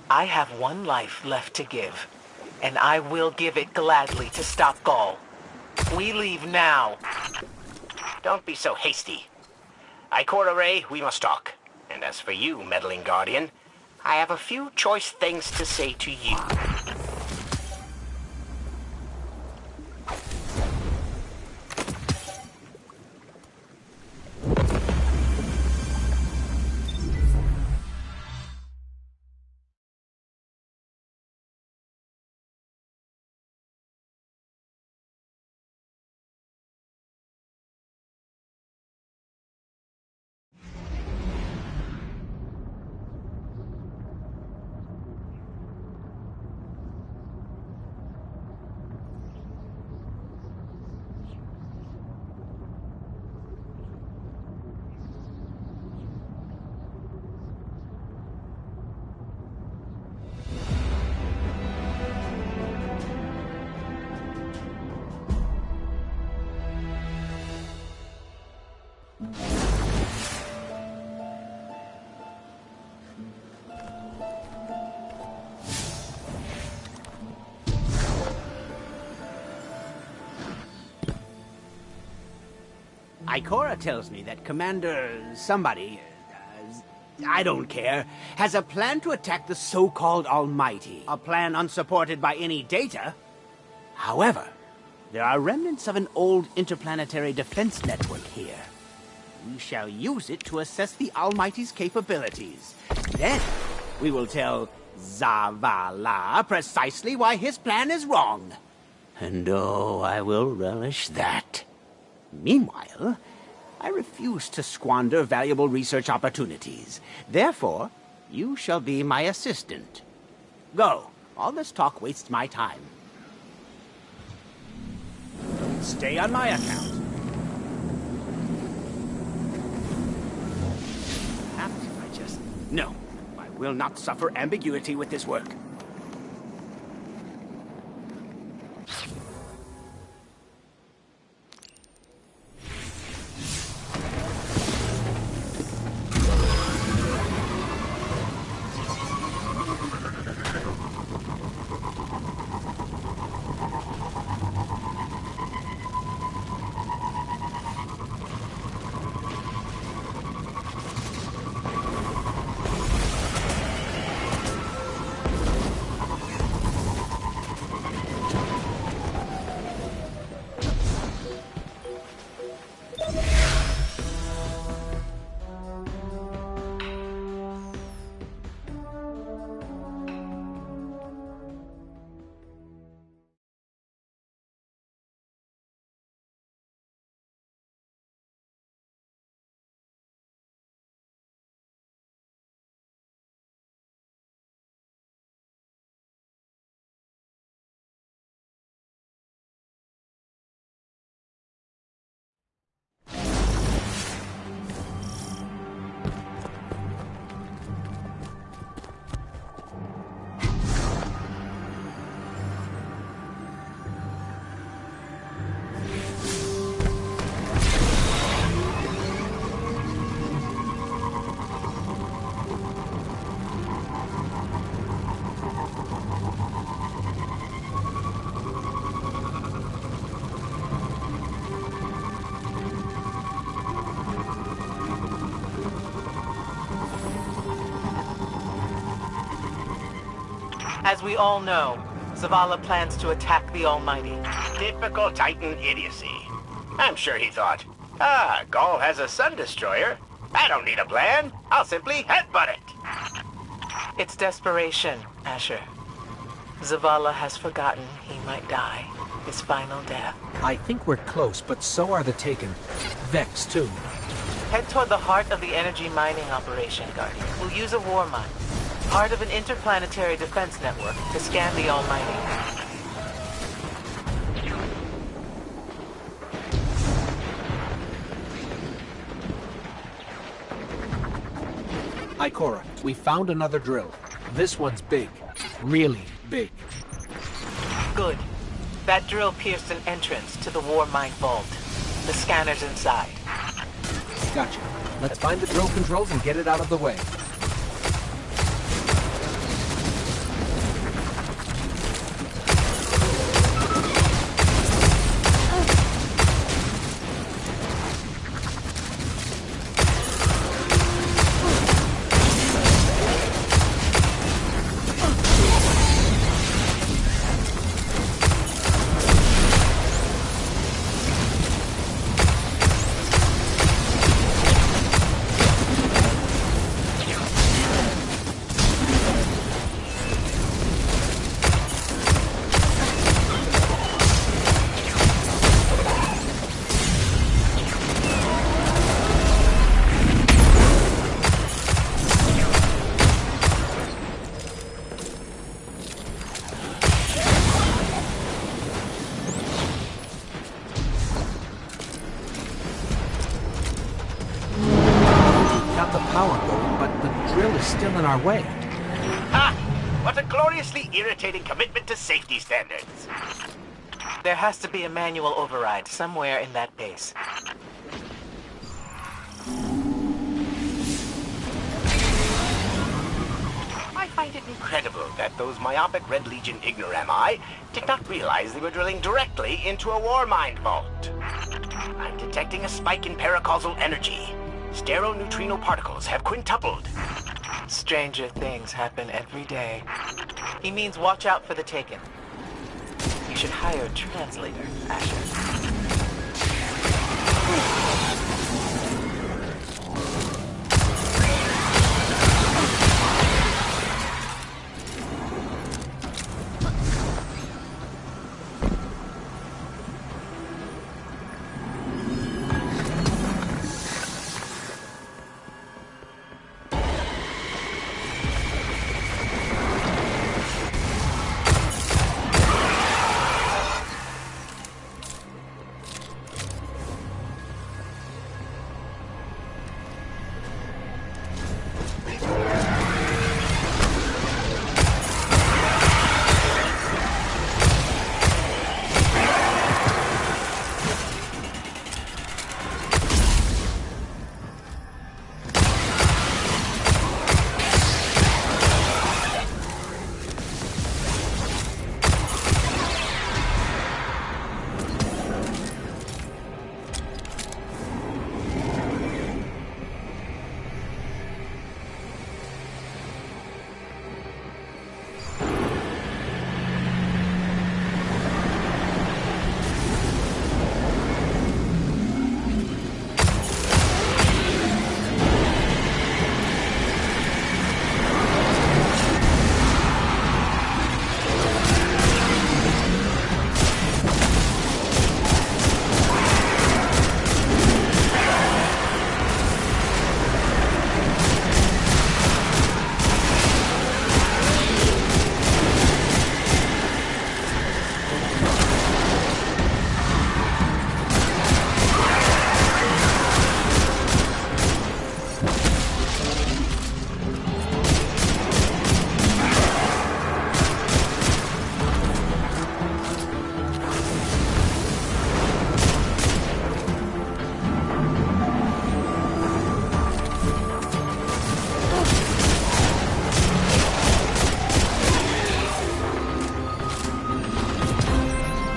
I have one life left to give, and I will give it gladly to stop Gaul. We leave now. Don't be so hasty. Ikora Ray, we must talk. And as for you, meddling guardian, I have a few choice things to say to you. Ikora tells me that Commander somebody, I don't care, has a plan to attack the so-called Almighty. A plan unsupported by any data. However, there are remnants of an old interplanetary defense network here. We shall use it to assess the Almighty's capabilities. Then, we will tell Zavala precisely why his plan is wrong. And oh, I will relish that. Meanwhile, I refuse to squander valuable research opportunities. Therefore, you shall be my assistant. Go. All this talk wastes my time. Stay on my account. Perhaps if I just... No, I will not suffer ambiguity with this work. As we all know, Zavala plans to attack the Almighty. Typical Titan idiocy. I'm sure he thought, Gaul has a sun destroyer. I don't need a plan. I'll simply headbutt it. It's desperation, Asher. Zavala has forgotten he might die. His final death. I think we're close, but so are the Taken. Vex, too. Head toward the heart of the energy mining operation, Guardian. We'll use a war mine, part of an interplanetary defense network, to scan the Almighty. Ikora, we found another drill. This one's big. Really big. Good. That drill pierced an entrance to the war mine vault. The scanner's inside. Gotcha. Let's find the drill controls and get it out of the way. Still in our way. Ha! What a gloriously irritating commitment to safety standards. There has to be a manual override somewhere in that base. I find it incredible that those myopic Red Legion ignorami did not realize they were drilling directly into a war mine vault. I'm detecting a spike in paracausal energy. Stereoneutrino particles have quintupled. Stranger things happen every day. He means watch out for the Taken. You should hire a translator, Asher.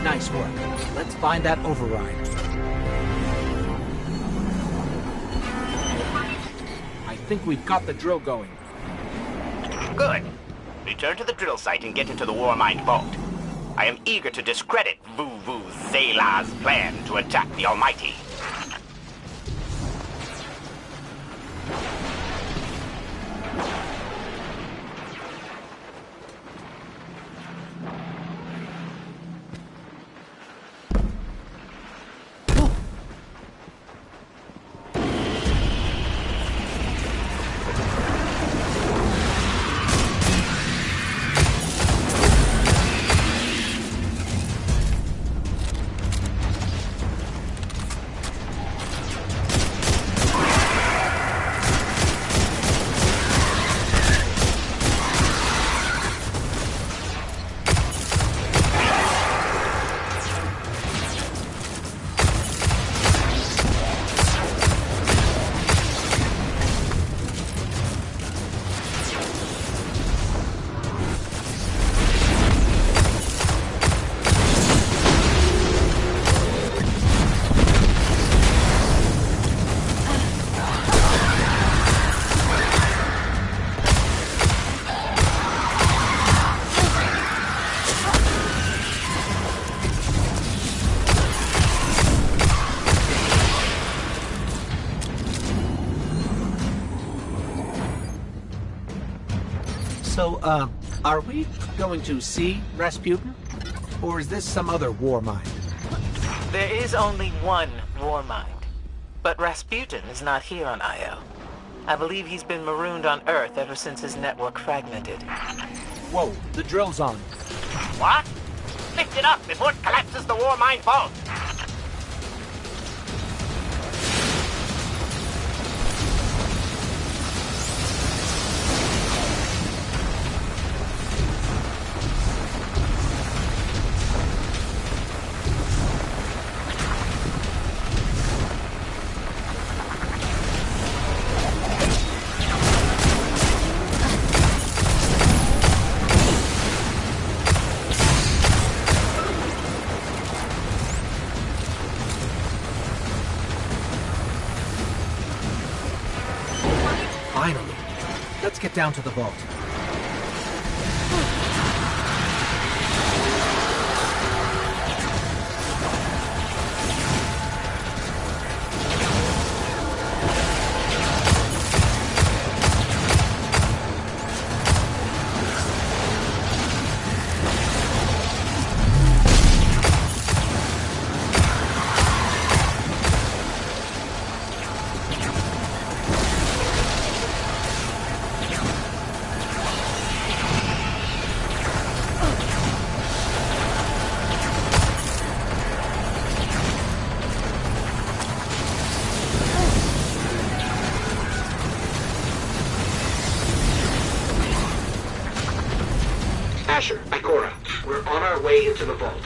Nice work. Let's find that override. I think we've got the drill going. Good. return to the drill site and get into the Warmind vault. I am eager to discredit Vu Zela's plan to attack the Almighty. So, are we going to see Rasputin? Or is this some other war mind? There is only one Warmind. But Rasputin is not here on Io. I believe he's been marooned on Earth ever since his network fragmented. Whoa, the drill's on. What? Lift it up before it collapses the Warmind vault! Finally. Let's get down to the vault. Asher, Ikora, we're on our way into the vault.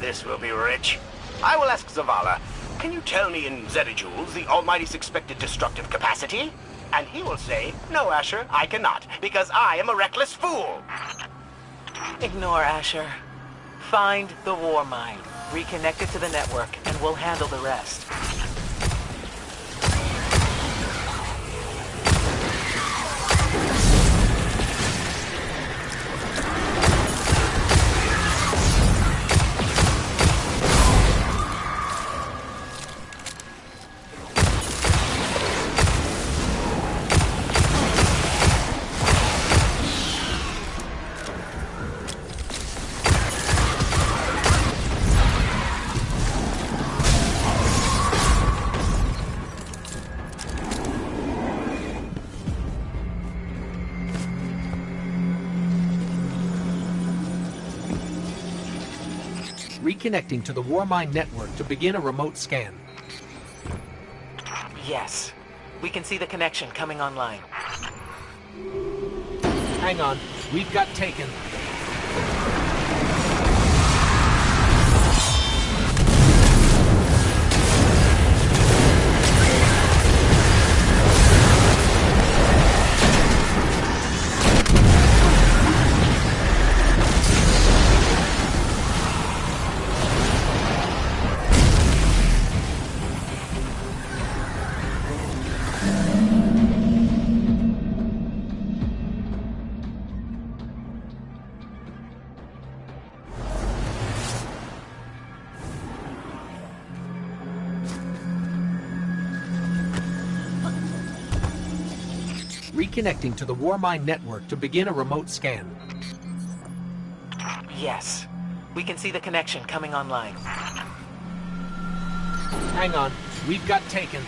This will be rich. I will ask Zavala, can you tell me in zetajoules the Almighty's expected destructive capacity? And he will say, no, Asher, I cannot, because I am a reckless fool. Ignore Asher. Find the Warmind, reconnect it to the network, and we'll handle the rest. Reconnecting to the Warmind network to begin a remote scan. Yes. We can see the connection coming online. Hang on. We've got taken. Reconnecting to the Warmind network to begin a remote scan. Yes. We can see the connection coming online. Hang on. We've got taken.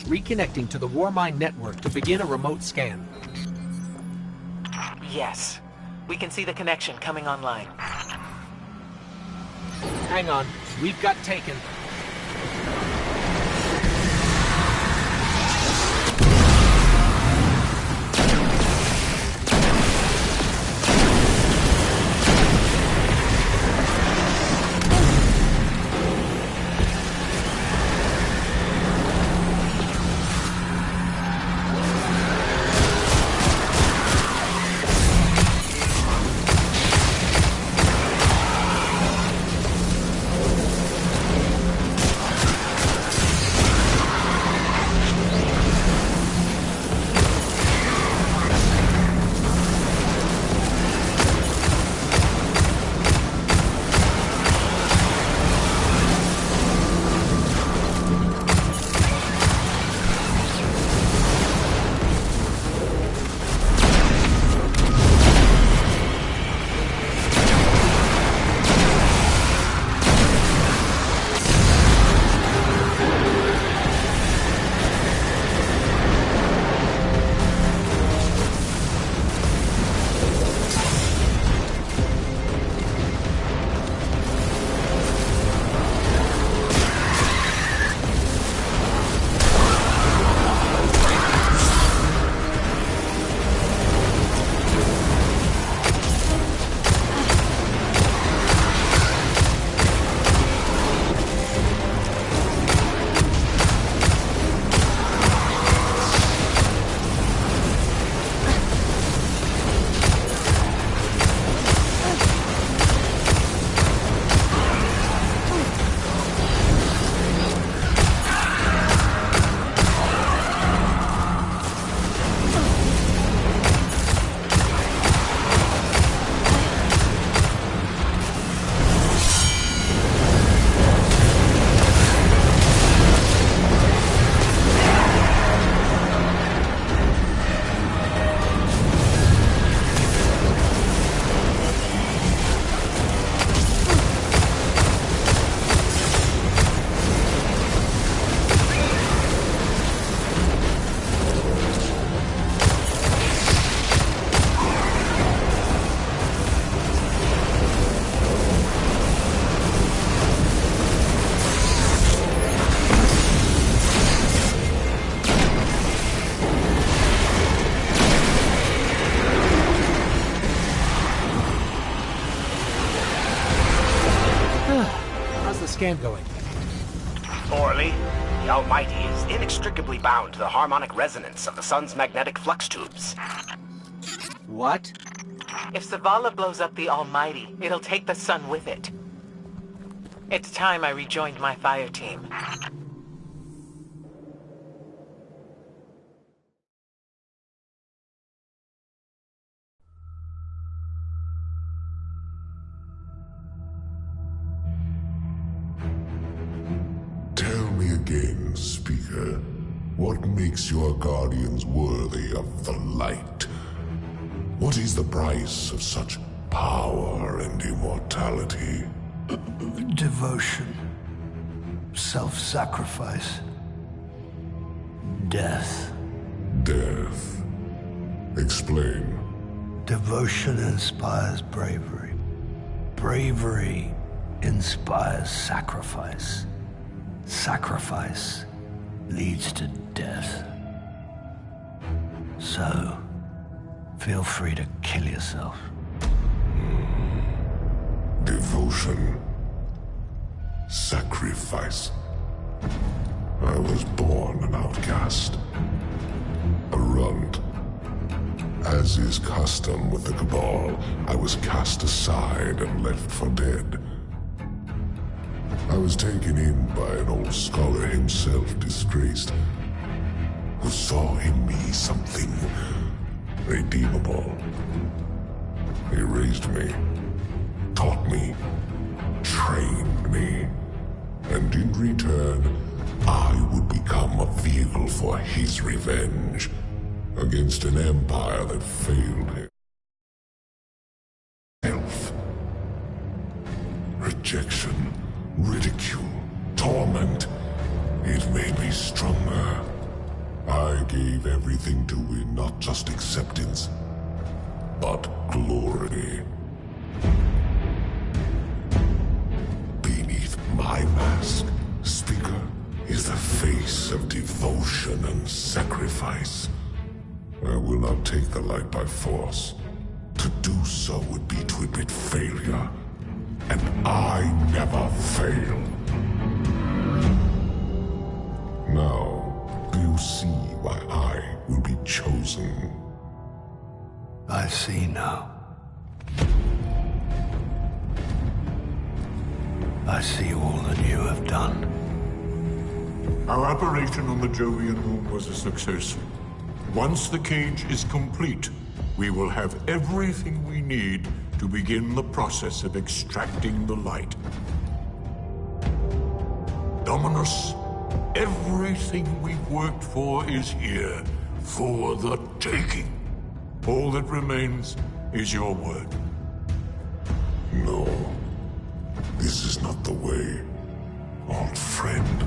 Reconnecting to the Warmind network to begin a remote scan. Yes. We can see the connection coming online. Hang on. We've got taken. Scan going. Poorly. The Almighty is inextricably bound to the harmonic resonance of the sun's magnetic flux tubes. What? If Zavala blows up the Almighty, it'll take the sun with it. It's time I rejoined my fire team. Tell me again, Speaker, what makes your guardians worthy of the light? What is the price of such power and immortality? Devotion. Self-sacrifice. Death. Death. Explain. Devotion inspires bravery. Bravery inspires sacrifice. Sacrifice leads to death. So, feel free to kill yourself. Devotion. Sacrifice. I was born an outcast. A runt. As is custom with the Cabal, I was cast aside and left for dead. I was taken in by an old scholar himself, disgraced, who saw in me something redeemable. He raised me, taught me, trained me, and in return, I would become a vehicle for his revenge against an empire that failed him. Rejection, ridicule, torment. It made me stronger. I gave everything to win not just acceptance, but glory. Beneath my mask, Speaker, is the face of devotion and sacrifice. I will not take the light by force. To do so would be to admit failure. And I never fail. Now, do you see why I will be chosen? I see now. I see all that you have done. Our operation on the Jovian moon was a success. Once the cage is complete, we will have everything we need to begin the process of extracting the light. Dominus, everything we've worked for is here, for the taking. All that remains is your word. No, this is not the way, old friend.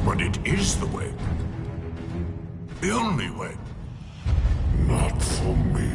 But it is the way. The only way. Not for me.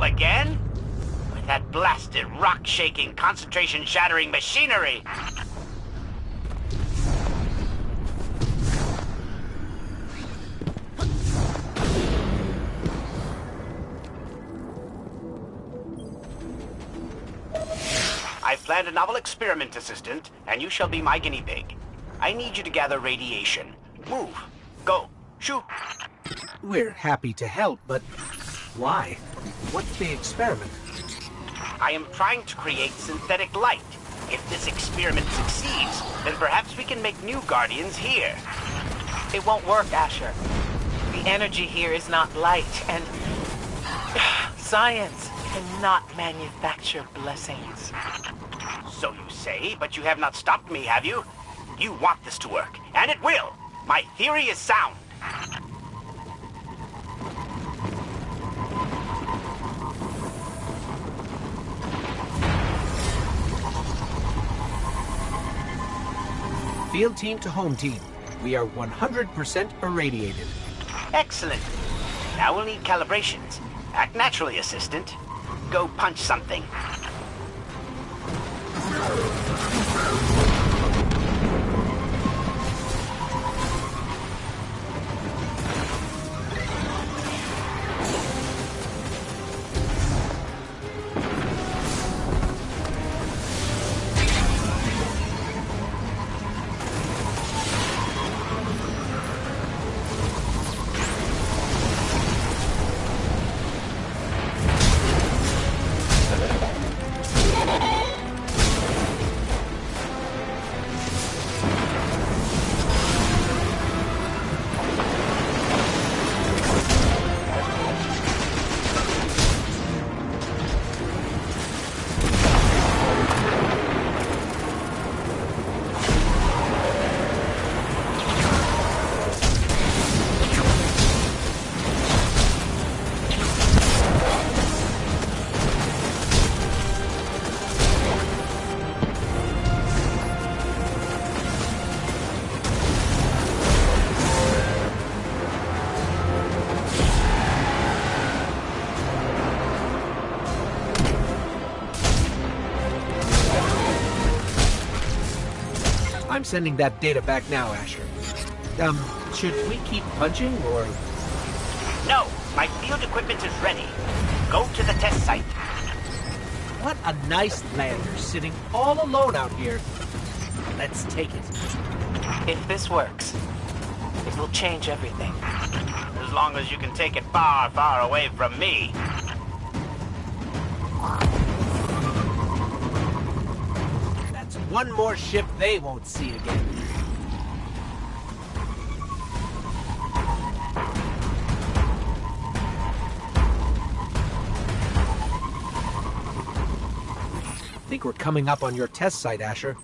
again? With that blasted, rock-shaking, concentration-shattering machinery! I've planned a novel experiment, Assistant, and you shall be my guinea pig. I need you to gather radiation. Move. Go. Shoo. We're happy to help, but why? What's the experiment? I am trying to create synthetic light. If this experiment succeeds, then perhaps we can make new Guardians here. It won't work, Asher. The energy here is not light, and science cannot manufacture blessings. So you say, but you have not stopped me, have you? You want this to work, and it will. My theory is sound. Field team to home team. We are 100% irradiated. Excellent. Now we'll need calibrations. Act naturally, Assistant. Go punch something. I'm sending that data back now, Asher. Should we keep punching, or...? No, my field equipment is ready. Go to the test site. What a nice lander, sitting all alone out here. Let's take it. If this works, it will change everything. As long as you can take it far, far away from me. That's one more ship they won't see again. I think we're coming up on your test site, Asher.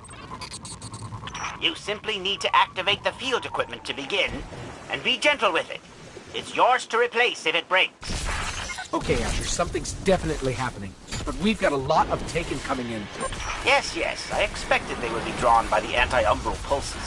You simply need to activate the field equipment to begin, and be gentle with it. It's yours to replace if it breaks. Okay, Asher, something's definitely happening. But we've got a lot of Taken coming in. Yes, I expected they would be drawn by the anti-umbral pulses.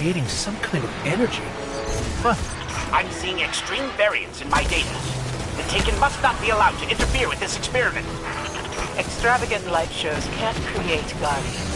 creating some kind of energy. Huh. I'm seeing extreme variance in my data. The Taken must not be allowed to interfere with this experiment. Extravagant light shows can't create guardians.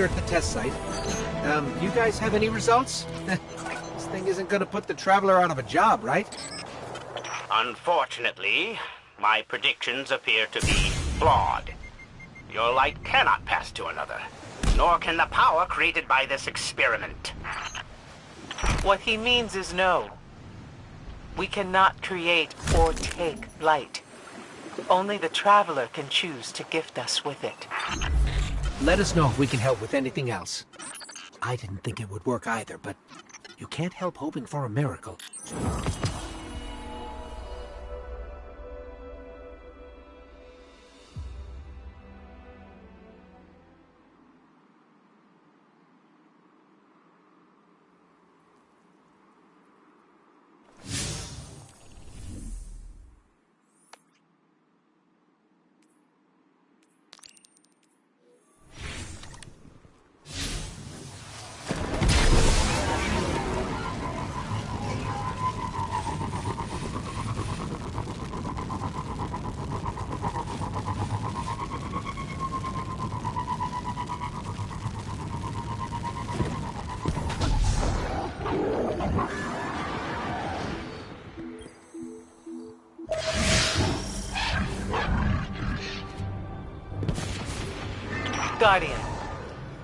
at the test site. You guys have any results? This thing isn't gonna put the Traveler out of a job, right? Unfortunately, my predictions appear to be flawed. Your light cannot pass to another, nor can the power created by this experiment. What he means is no. We cannot create or take light. Only the Traveler can choose to gift us with it. Let us know if we can help with anything else. I didn't think it would work either, but you can't help hoping for a miracle. Guardian,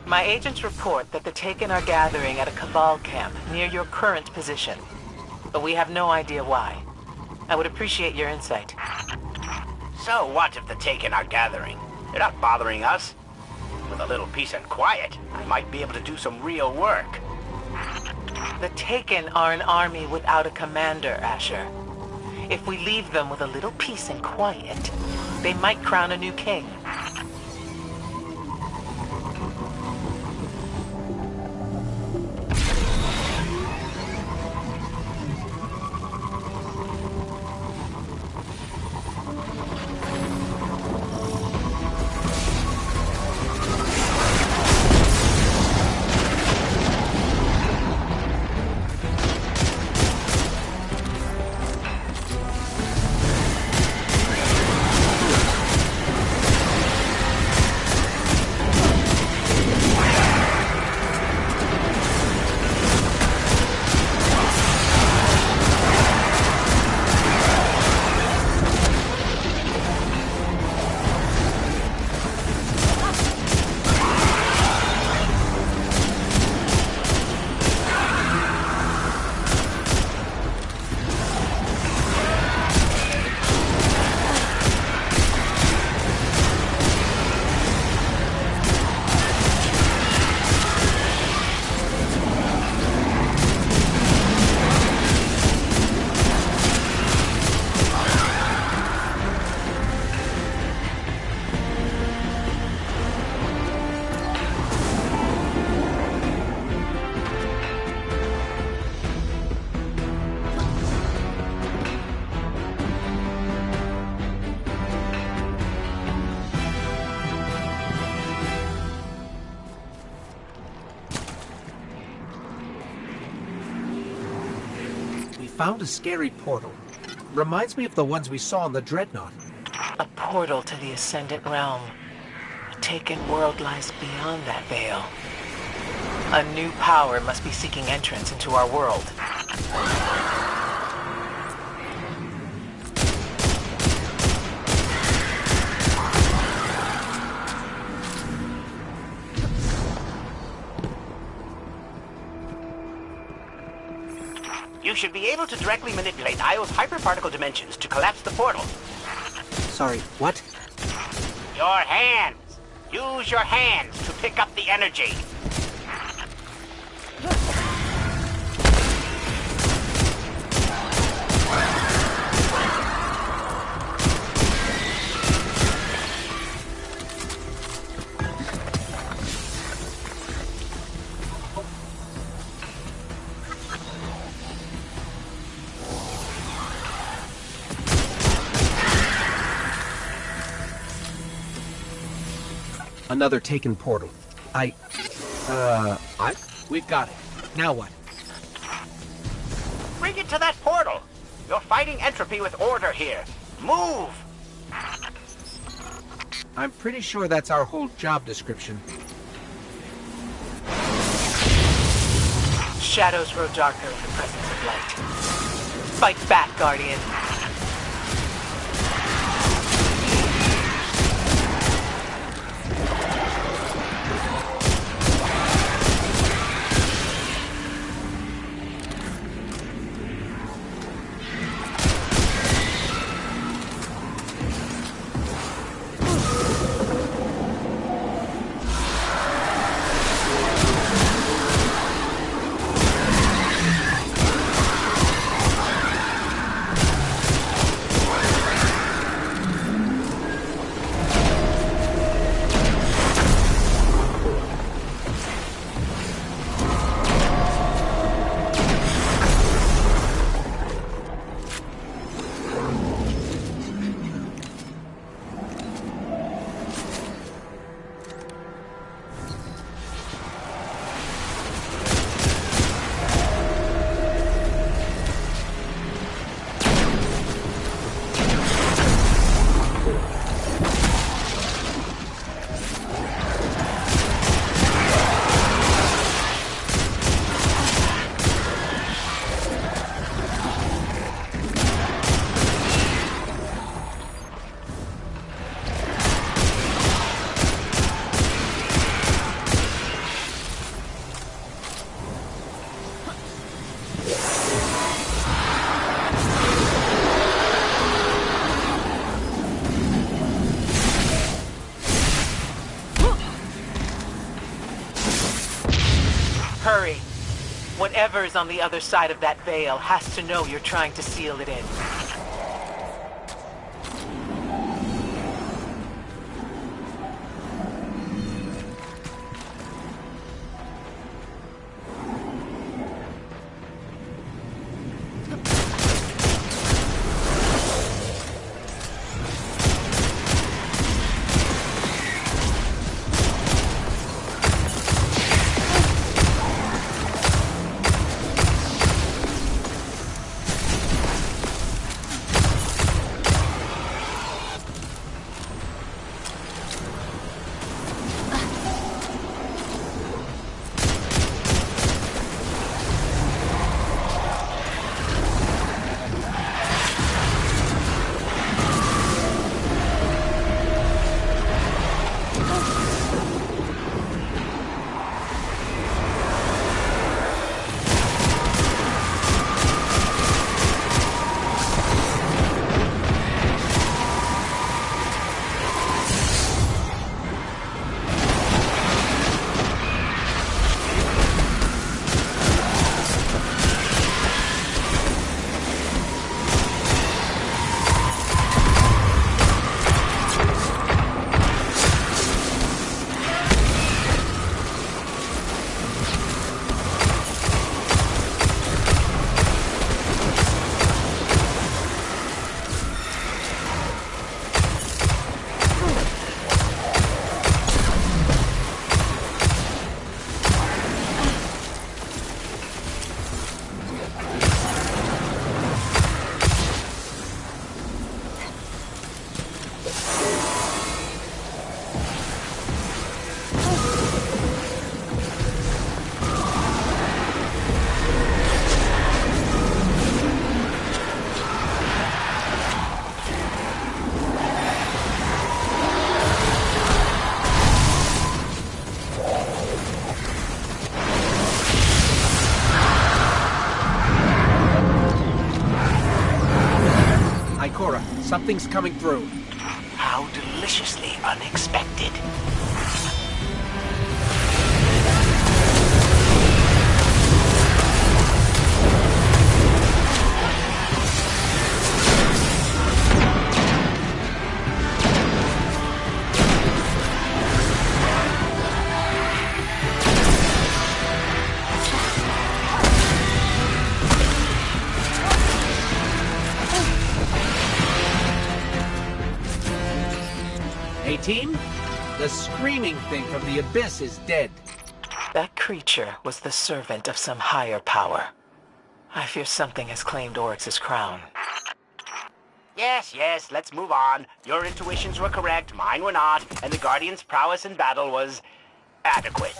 my agents report that the Taken are gathering at a Cabal camp near your current position, but we have no idea why. I would appreciate your insight. So what if the Taken are gathering? They're not bothering us. With a little peace and quiet, I might be able to do some real work. The Taken are an army without a commander, Asher. If we leave them with a little peace and quiet, they might crown a new king. Found a scary portal. Reminds me of the ones we saw in the Dreadnought. A portal to the Ascendant Realm. A Taken world lies beyond that veil. A new power must be seeking entrance into our world. You should be able to directly manipulate Io's hyperparticle dimensions to collapse the portal. Sorry, what? Your hands! Use your hands to pick up the energy. Another Taken portal. We've got it. Now what? Bring it to that portal. You're fighting entropy with order here. Move! I'm pretty sure that's our whole job description. shadows grow darker in the presence of light. Fight back, Guardian. Hurry. Whatever is on the other side of that veil has to know you're trying to seal it in. Something's coming through. How deliciously unexpected. Team, the screaming thing from the abyss is dead. That creature was the servant of some higher power. I fear something has claimed Oryx's crown. Yes, let's move on. Your intuitions were correct, mine were not, and the Guardian's prowess in battle was adequate.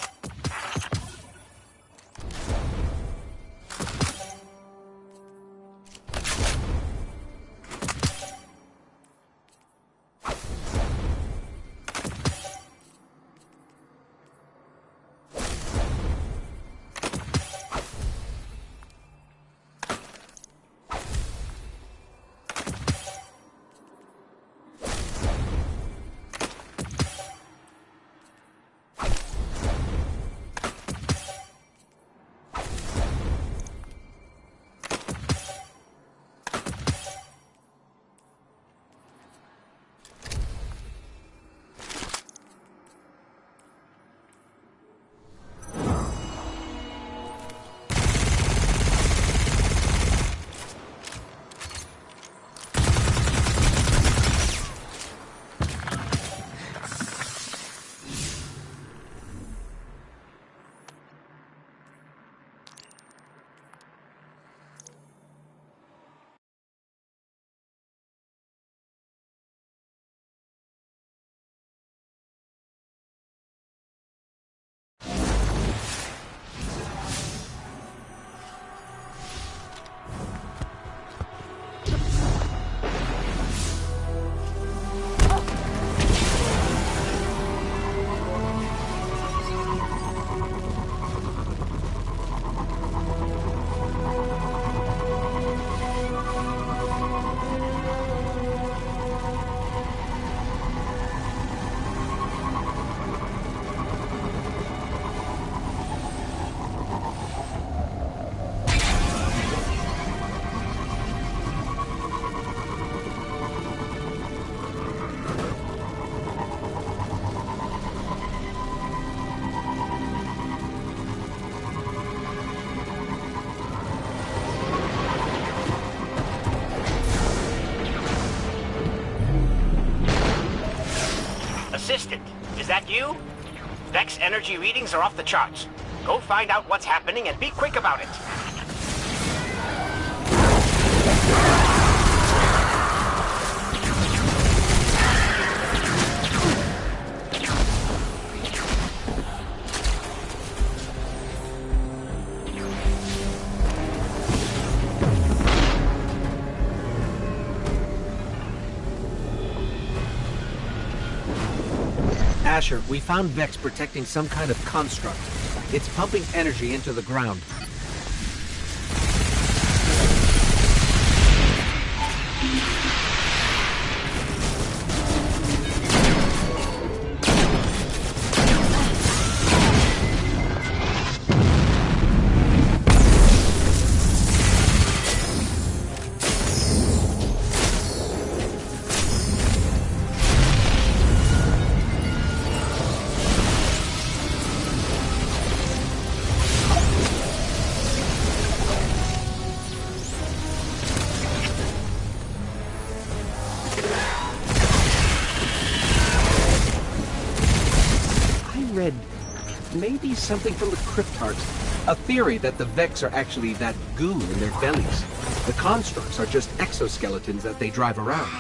you? Vex energy readings are off the charts. Go find out what's happening and be quick about it. Asher, we found Vex protecting some kind of construct. It's pumping energy into the ground. Maybe something from the Cryptarchs. A theory that the Vex are actually that goo in their bellies. The constructs are just exoskeletons that they drive around.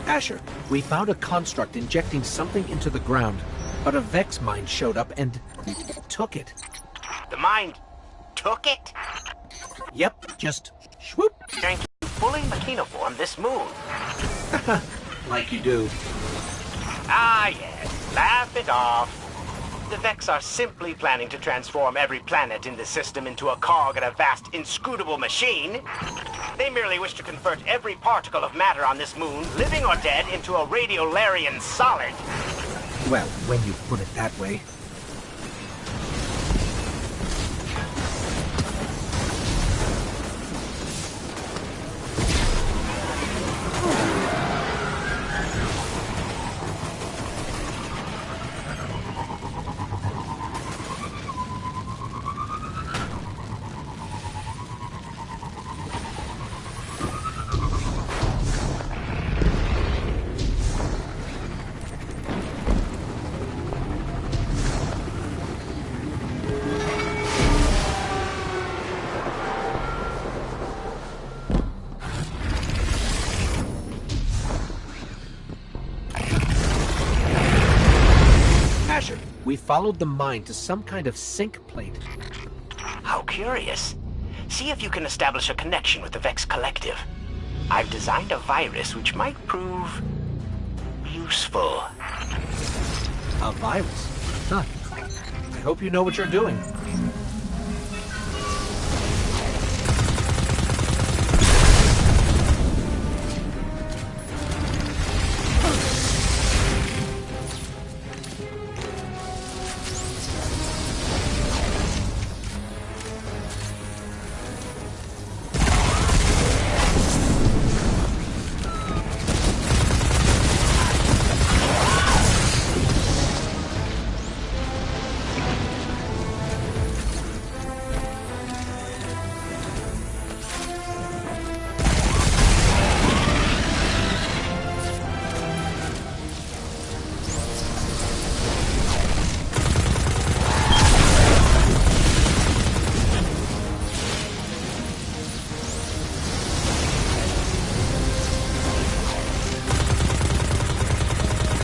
Asher, we found a construct injecting something into the ground, but a Vex mine showed up and took it. The mind took it? Yep, just swoop. Trying to fully machinoform this moon. Like you do. Ah, yes. Laugh it off. The Vex are simply planning to transform every planet in the system into a cog in a vast, inscrutable machine. They merely wish to convert every particle of matter on this moon, living or dead, into a radiolarian solid. Well, when you put it that way. We followed the mine to some kind of sink plate. How curious. See if you can establish a connection with the Vex Collective. I've designed a virus which might prove useful. A virus? Huh. I hope you know what you're doing.